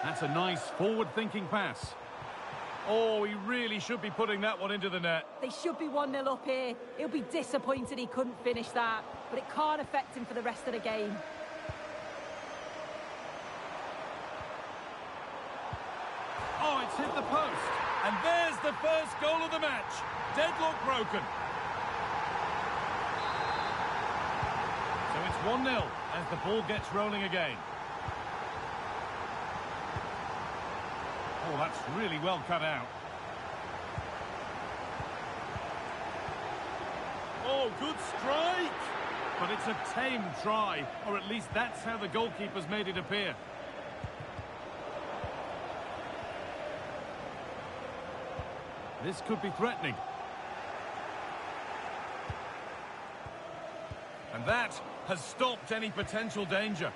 That's a nice forward-thinking pass. Oh, he really should be putting that one into the net. They should be 1-0 up here. He'll be disappointed he couldn't finish that, but it can't affect him for the rest of the game. Oh, it's hit the post. And there's the first goal of the match. Deadlock broken. So it's 1-0 as the ball gets rolling again. Oh, that's really well cut out. Oh, good strike! But it's a tame try, or at least that's how the goalkeeper's made it appear. This could be threatening. And that has stopped any potential danger.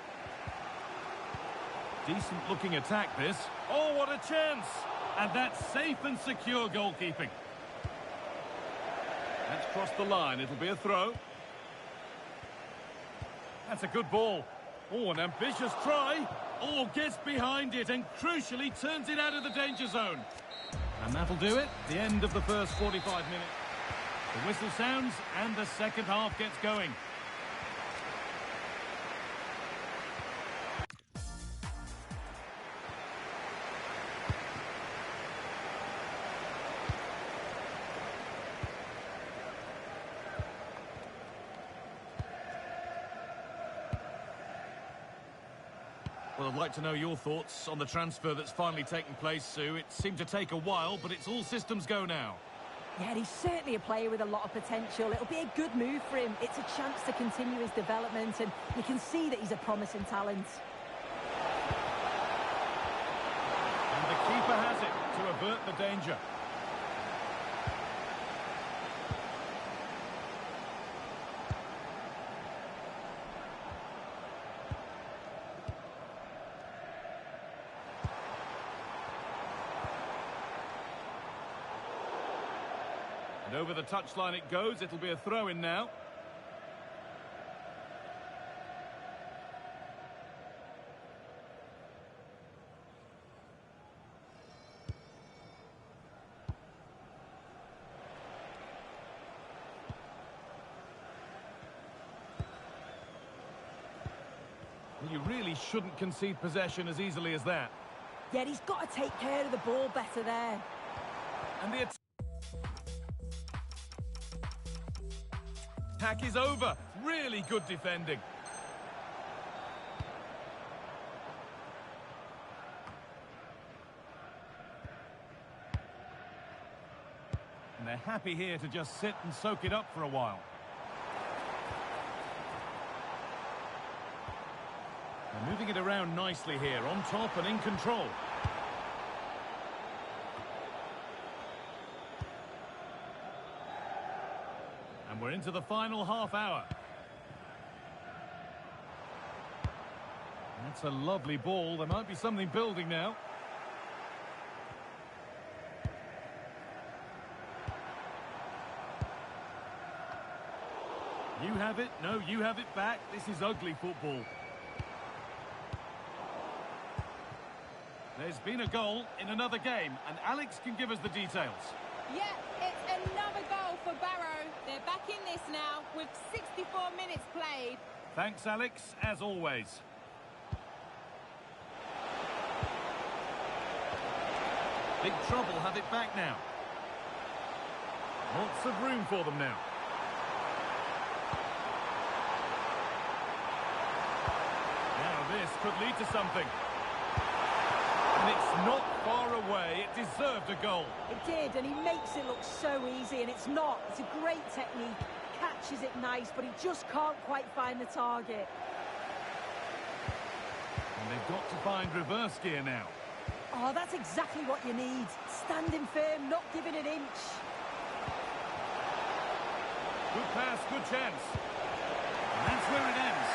Decent looking attack this. Oh, what a chance! And that's safe and secure goalkeeping. That's crossed the line. It'll be a throw. That's a good ball. Oh, an ambitious try. Oh, gets behind it and crucially turns it out of the danger zone. And that'll do it. The end of the first 45 minutes. The whistle sounds and the second half gets going. Well, I'd like to know your thoughts on the transfer that's finally taken place, Sue. It seemed to take a while, but it's all systems go now. Yeah, he's certainly a player with a lot of potential. It'll be a good move for him. It's a chance to continue his development, and you can see that he's a promising talent. And the keeper has it to avert the danger. And over the touchline it goes. It'll be a throw-in now. You really shouldn't concede possession as easily as that. Yeah, he's got to take care of the ball better there. And the attack is over. Really good defending. And they're happy here to just sit and soak it up for a while. They're moving it around nicely here, on top and in control. And we're into the final half hour. That's a lovely ball. There might be something building now. You have it. No, you have it back. This is ugly football. There's been a goal in another game, and Alex can give us the details. Yeah, it's another goal for Barrow. They're back in this now with 64 minutes played. Thanks, Alex, as always. Big trouble have it back now. Lots of room for them now. Now this could lead to something. And it's not far away. It deserved a goal. It did, and he makes it look so easy, and it's not. It's a great technique. Catches it nice, but he just can't quite find the target. And they've got to find reverse gear now. Oh, that's exactly what you need. Standing firm, not giving an inch. Good pass, good chance. And that's where it ends.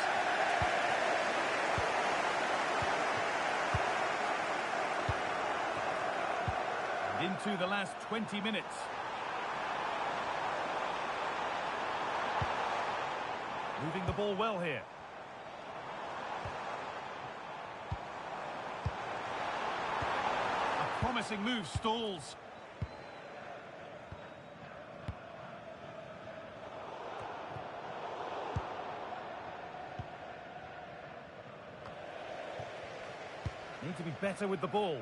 Into the last 20 minutes. Moving the ball well here. A promising move stalls. Need to be better with the ball.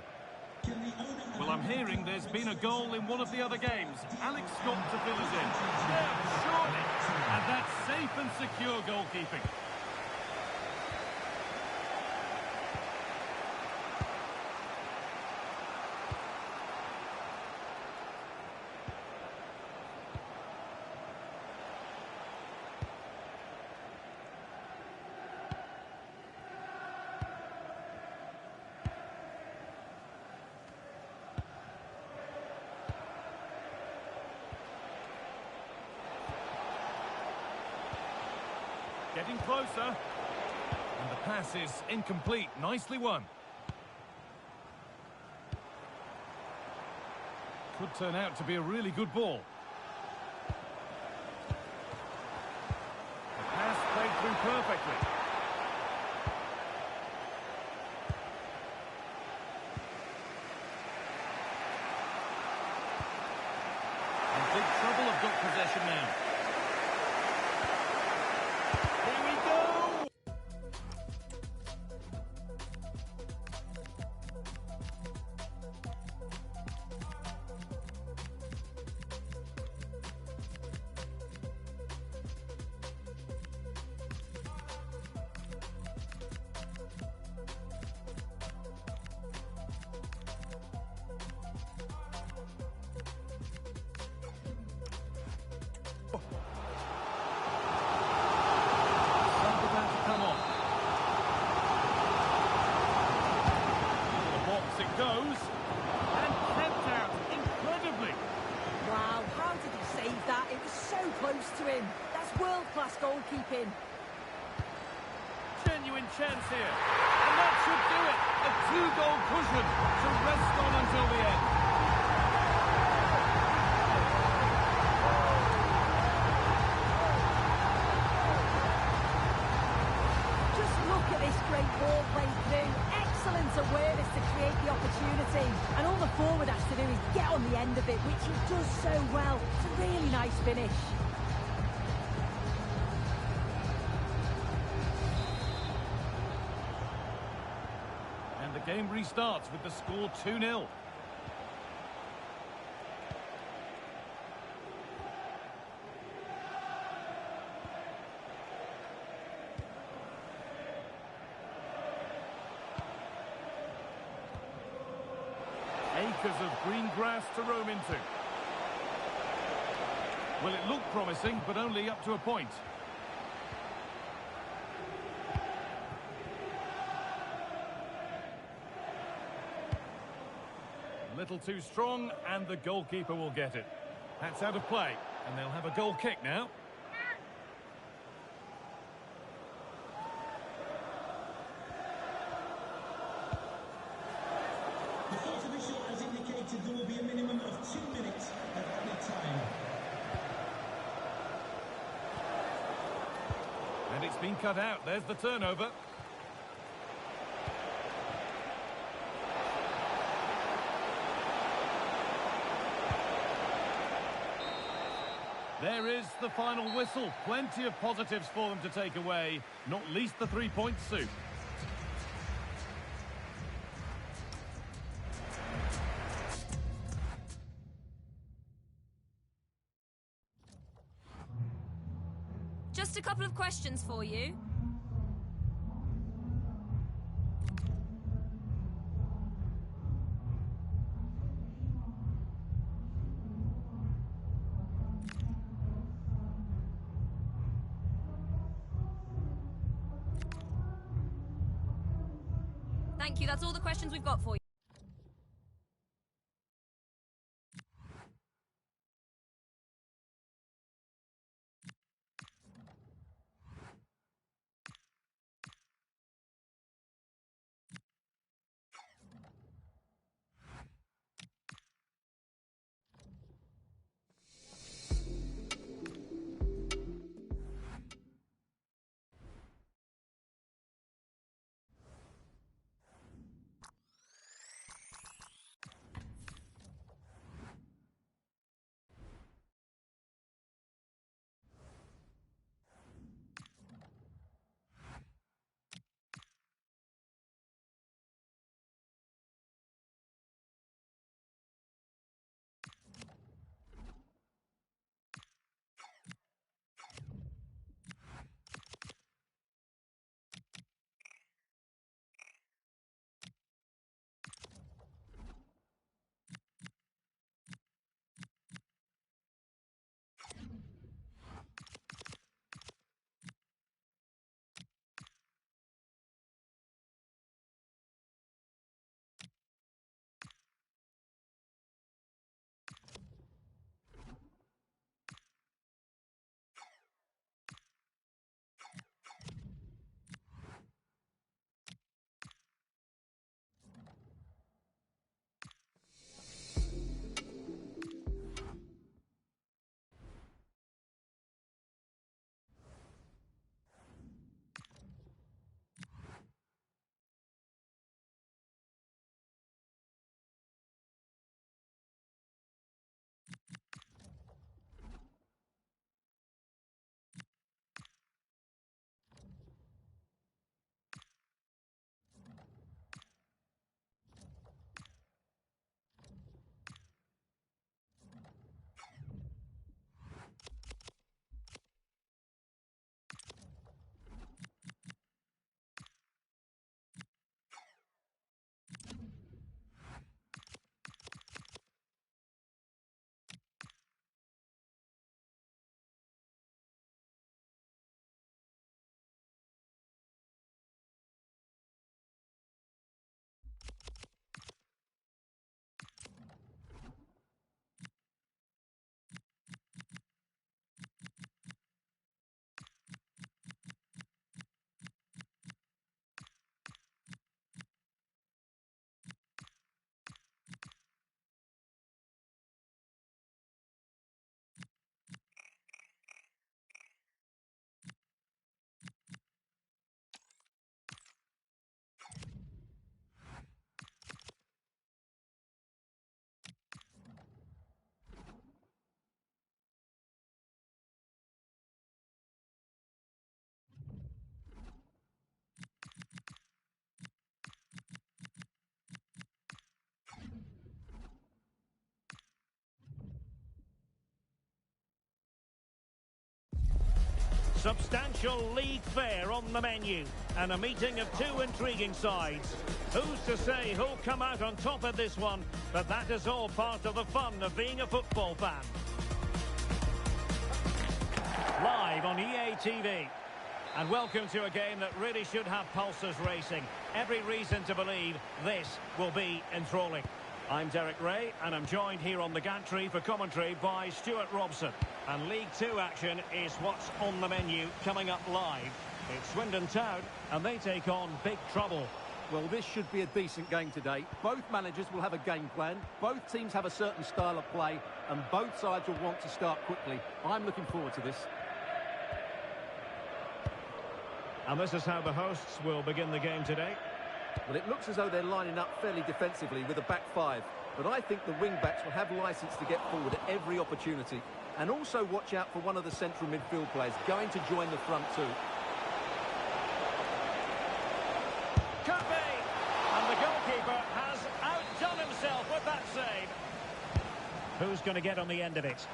Well, I'm hearing there's been a goal in one of the other games. Alex got to fill us in. Yeah, surely. And that's safe and secure goalkeeping. Getting closer. And the pass is incomplete. Nicely won. Could turn out to be a really good ball. The pass played through perfectly. And big trouble have got possession now. Here we go! Goes and kept out incredibly. Wow, how did he save that? It was so close to him. That's world-class goalkeeping. Genuine chance here, and that should do it. A 2-goal cushion to rest on until the end. Just look at this great ball play through. Excellent awareness to create the opportunity, and all the forward has to do is get on the end of it, which he does so well. It's a really nice finish. And the game restarts with the score 2-0. Acres of green grass to roam into. Well, it looked promising, but only up to a point. A little too strong, and the goalkeeper will get it. That's out of play, and they'll have a goal kick now. There will be a minimum of 2 minutes of added time. And it's been cut out. There's the turnover. There is the final whistle. Plenty of positives for them to take away, not least the 3-point soup. Just a couple of questions for you. Thank you, that's all the questions we've got for you. Substantial league fare on the menu and a meeting of two intriguing sides. Who's to say who'll come out on top of this one? But that is all part of the fun of being a football fan. Live on EA TV. And welcome to a game that really should have pulses racing. Every reason to believe this will be enthralling. I'm Derek Ray, and I'm joined here on the gantry for commentary by Stuart Robson. And League Two action is what's on the menu coming up live. It's Swindon Town, and they take on Big Trouble. Well, this should be a decent game today. Both managers will have a game plan. Both teams have a certain style of play, and both sides will want to start quickly. I'm looking forward to this. And this is how the hosts will begin the game today. Well, it looks as though they're lining up fairly defensively with a back five. But I think the wing-backs will have licence to get forward at every opportunity. And also watch out for one of the central midfield players going to join the front two. Could be! And the goalkeeper has outdone himself with that save. Who's going to get on the end of it?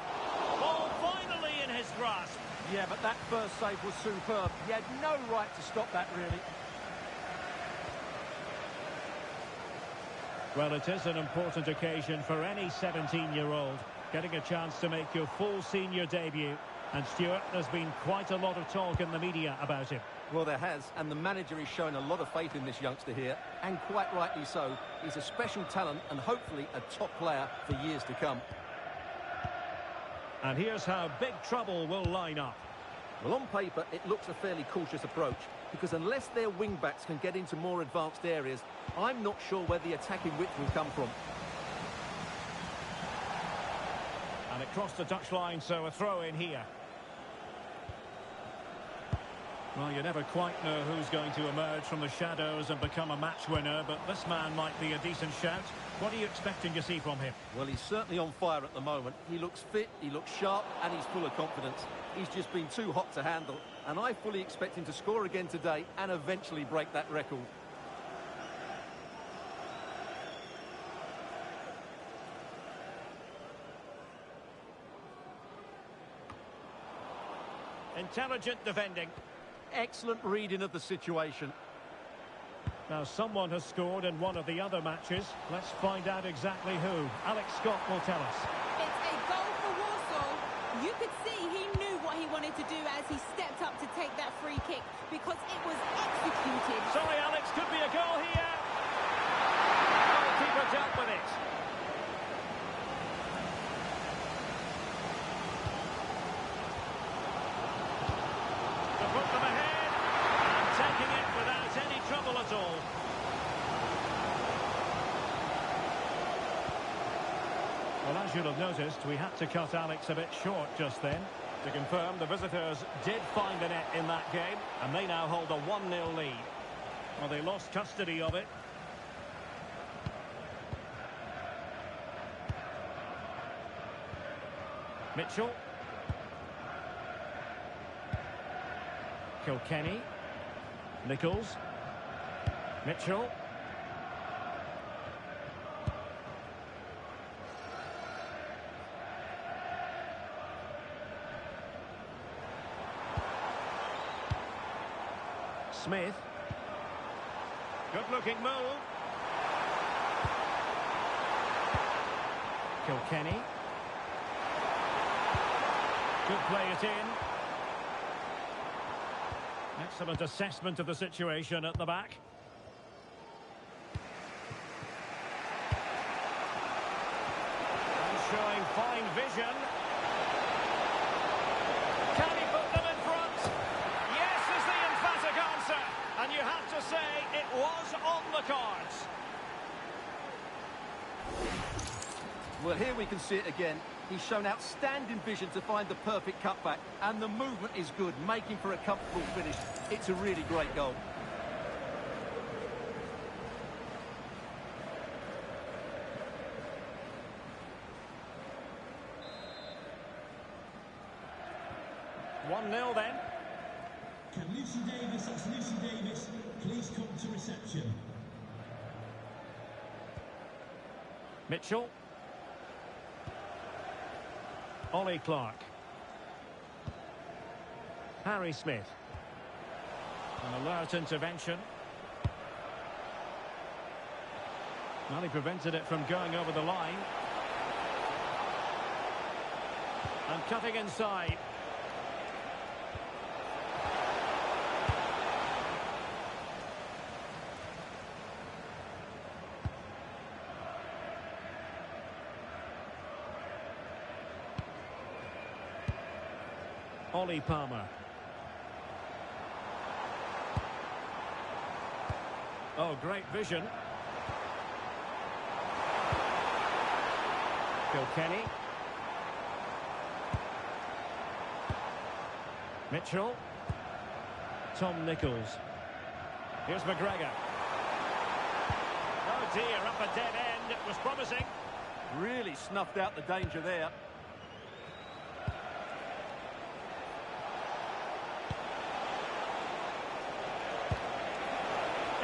Ball finally in his grasp. Yeah, but that first save was superb. He had no right to stop that, really. Well, it is an important occasion for any 17-year-old, getting a chance to make your full senior debut. And Stuart, there's been quite a lot of talk in the media about him. Well, there has, and the manager is showing a lot of faith in this youngster here, and quite rightly so. He's a special talent and hopefully a top player for years to come. And here's how Big Trouble will line up. Well, on paper, it looks a fairly cautious approach, because unless their wing-backs can get into more advanced areas, I'm not sure where the attacking width will come from. And it crossed the touchline, so a throw in here. Well, you never quite know who's going to emerge from the shadows and become a match winner, but this man might be a decent shout. What are you expecting to see from him? Well, he's certainly on fire at the moment. He looks fit, he looks sharp, and he's full of confidence. He's just been too hot to handle, and I fully expect him to score again today and eventually break that record. Intelligent defending. Excellent reading of the situation. Now, someone has scored in one of the other matches. Let's find out exactly who. Alex Scott will tell us. It's a goal for Warsaw. You could see he knew what he wanted to do as he stepped up to take that free kick because it was executed. Sorry, Alex, could be a goal here. Goalkeeper dealt with it. To put them ahead and taking it without any trouble at all. Well, as you'll have noticed, we had to cut Alex a bit short just then. To confirm, the visitors did find the net in that game, and they now hold a 1-0 lead. Well, they lost custody of it. Mitchell. Kilkenny. Nichols. Mitchell. Smith. Good-looking move. Kilkenny. Could play it in. Excellent assessment of the situation at the back. And showing fine vision. Can he put them in front? Yes is the emphatic answer. And you have to say it was on the cards. Well, here we can see it again. He's shown outstanding vision to find the perfect cutback. And the movement is good, making for a comfortable finish. It's a really great goal. One 0 then. Can Lucy Davis, that's Lucy Davis, please come to reception. Mitchell. Ollie Clark. Harry Smith. An alert intervention. Well, he prevented it from going over the line. And cutting inside. Ollie Palmer. Oh, great vision. Kilkenny. Mitchell. Tom Nichols. Here's McGregor. Oh dear, up a dead end. It was promising. Really snuffed out the danger there.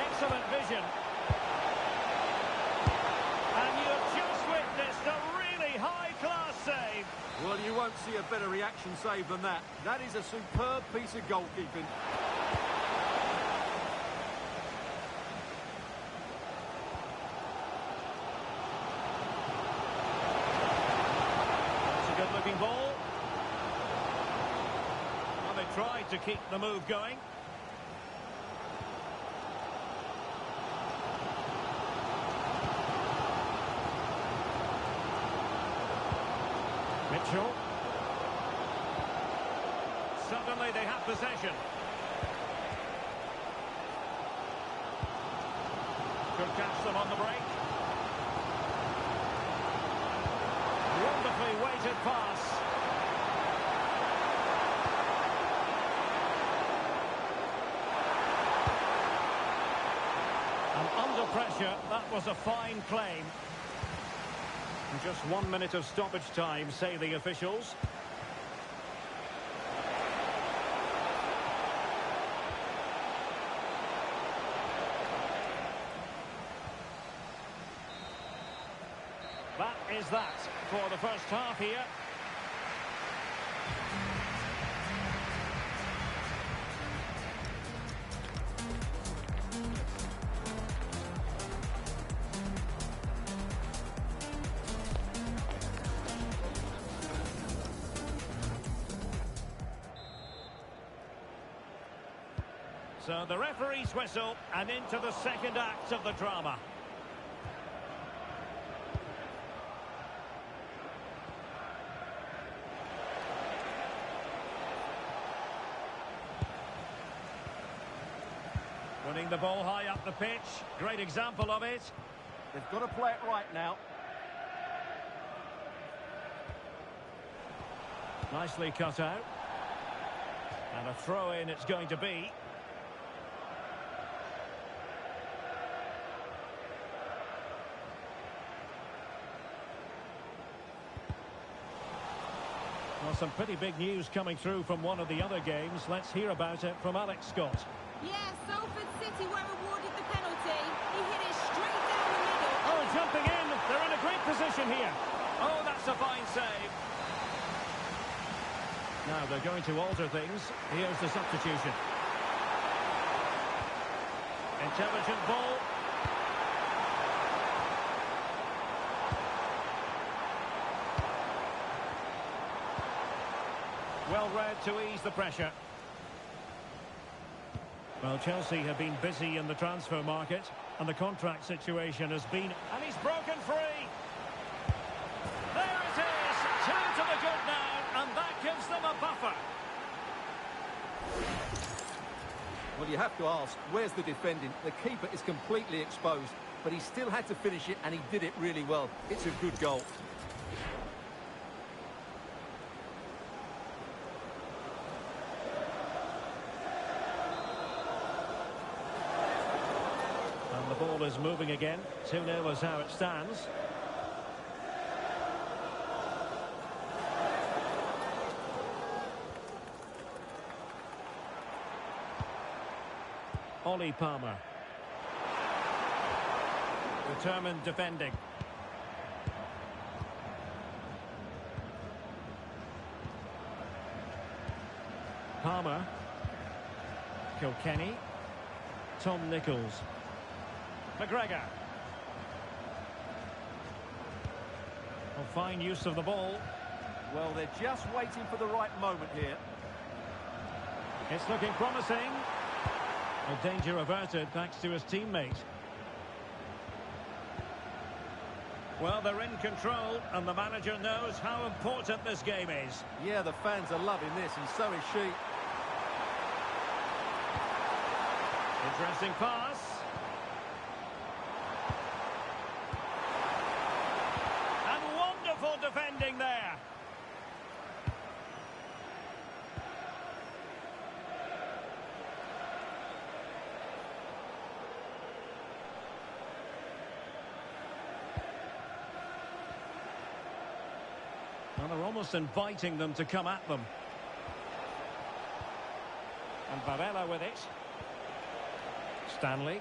Excellent vision. And you've just witnessed a really high-class save. Well, you won't see a better reaction save than that. That is a superb piece of goalkeeping. That's a good-looking ball. Well, they tried to keep the move going. Mitchell. Suddenly they have possession. Could catch them on the break. Wonderfully weighted pass. And under pressure, that was a fine claim. Just 1 minute of stoppage time, say the officials. That is that for the first half here. So the referee's whistle, and into the second act of the drama. Winning the ball high up the pitch. Great example of it. They've got to play it right now. Nicely cut out. And a throw-in it's going to be. Well, some pretty big news coming through from one of the other games. Let's hear about it from Alex Scott. Yeah, Salford City were awarded the penalty. He hit it straight down the middle. Oh, jumping in. They're in a great position here. Oh, that's a fine save. Now they're going to alter things. Here's the substitution. Intelligent ball. Well read to ease the pressure. Well, Chelsea have been busy in the transfer market, and the contract situation has been... And he's broken free! There it is! Two to the good now, and that gives them a buffer. Well, you have to ask, where's the defending? The keeper is completely exposed, but he still had to finish it, and he did it really well. It's a good goal. The ball is moving again. 2-0 is how it stands. Ollie Palmer. Determined defending. Palmer. Kilkenny. Tom Nichols. McGregor. Well, fine use of the ball. Well, they're just waiting for the right moment here. It's looking promising. A danger averted thanks to his teammate. Well, they're in control, and the manager knows how important this game is. Yeah, the fans are loving this, and so is she. Interesting pass. And wonderful defending there. Well, they're almost inviting them to come at them. And Varela with it. Stanley.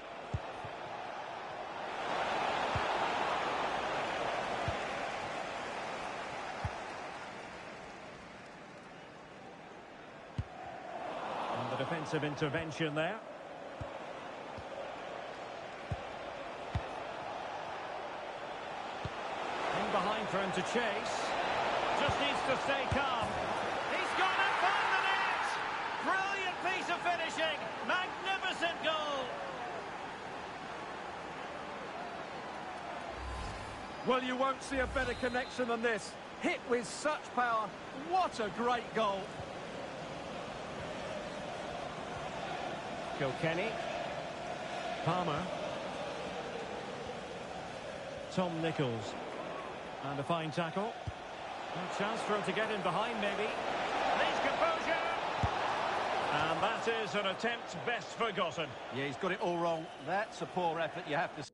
And the defensive intervention there. In behind for him to chase. Just needs to stay calm. He's gone and found the net! Brilliant piece of finishing. Magnificent goal. Well, you won't see a better connection than this. Hit with such power. What a great goal. Kilkenny. Palmer. Tom Nichols. And a fine tackle. A chance for him to get in behind, maybe. Needs composure. And that is an attempt best forgotten. Yeah, he's got it all wrong. That's a poor effort, you have to say.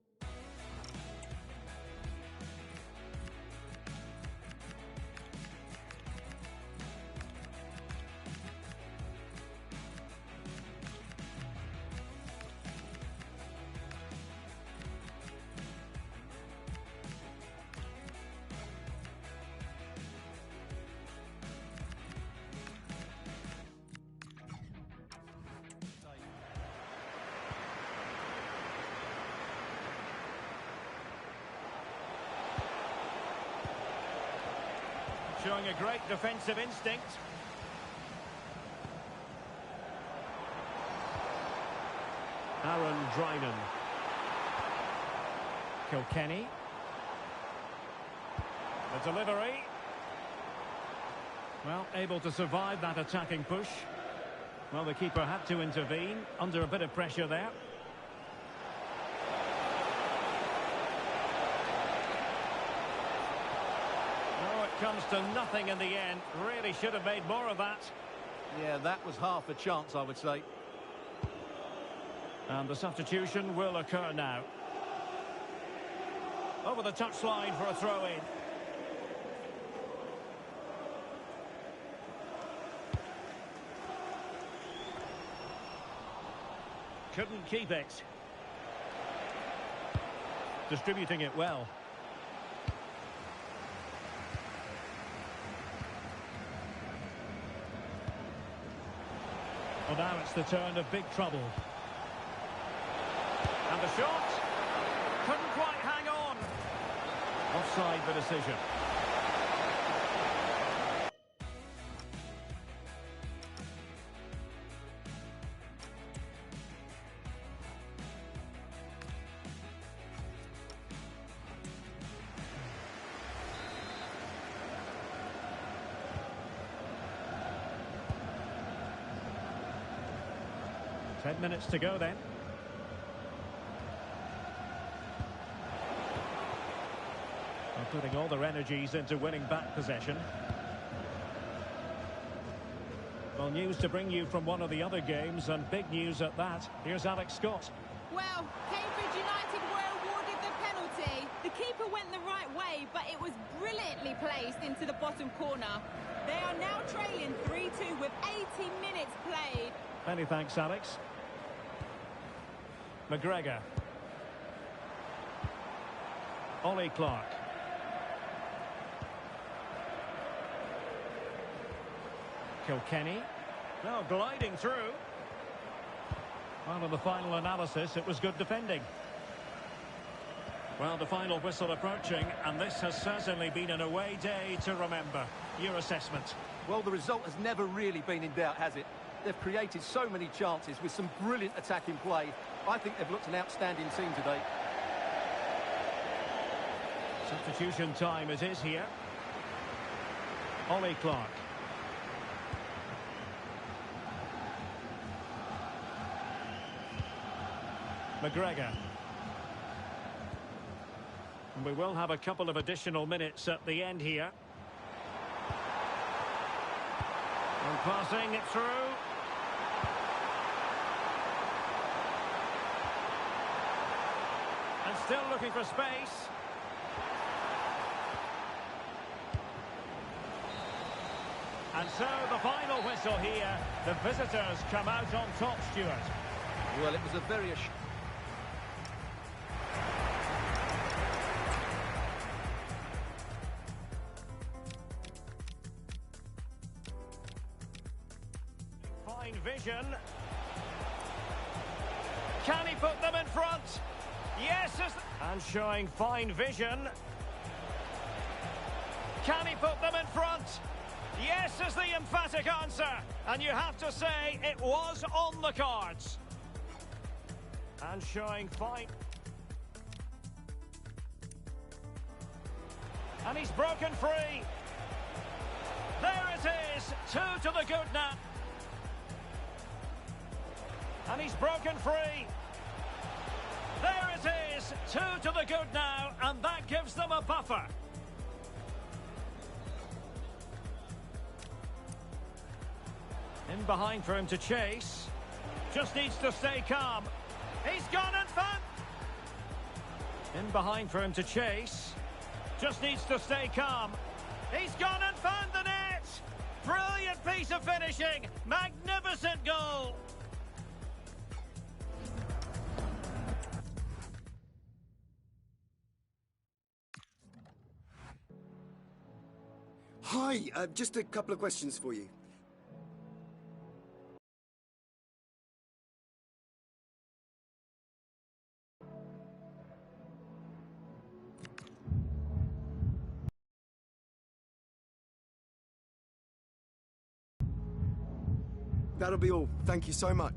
Showing a great defensive instinct. Aaron Drinan. Kilkenny. The delivery. Well, able to survive that attacking push. Well, the keeper had to intervene under a bit of pressure there. Comes to nothing in the end. Really should have made more of that. Yeah, that was half a chance, I would say. And the substitution will occur now. Over the touchline for a throw-in. Couldn't keep it. Distributing it well. Well, now it's the turn of big trouble. And the shot. Couldn't quite hang on. Offside the decision. Ten minutes to go then. They're putting all their energies into winning back possession. Well, news to bring you from one of the other games, and big news at that. Here's Alex Scott. Well, Cambridge United were awarded the penalty. The keeper went the right way, but it was brilliantly placed into the bottom corner. They are now trailing 3-2 with 80 minutes played. Many thanks, Alex. McGregor. Ollie Clark. Kilkenny. Now gliding through. Well, in the final analysis, it was good defending. Well, the final whistle approaching, and this has certainly been an away day to remember. Your assessment? Well, the result has never really been in doubt, has it? They've created so many chances with some brilliant attacking play. I think they've looked an outstanding team today. Substitution time it is here. Ollie Clark. McGregor. And we will have a couple of additional minutes at the end here. And passing it through. And still looking for space. And so the final whistle here. The visitors come out on top, Stuart. Well, it was a very... Fine vision. Can he put them in front? Yes, and showing fine vision. Can he put them in front? Yes is the emphatic answer. And you have to say it was on the cards. And showing fine. And he's broken free. There it is. 2 to the good now. And he's broken free. There it is. 2 to the good now. And that gives them a buffer. In behind for him to chase. Just needs to stay calm. He's gone and found. In behind for him to chase. Just needs to stay calm. He's gone and found the net. Brilliant piece of finishing. Magnificent goal. Hi, just a couple of questions for you. That'll be all. Thank you so much.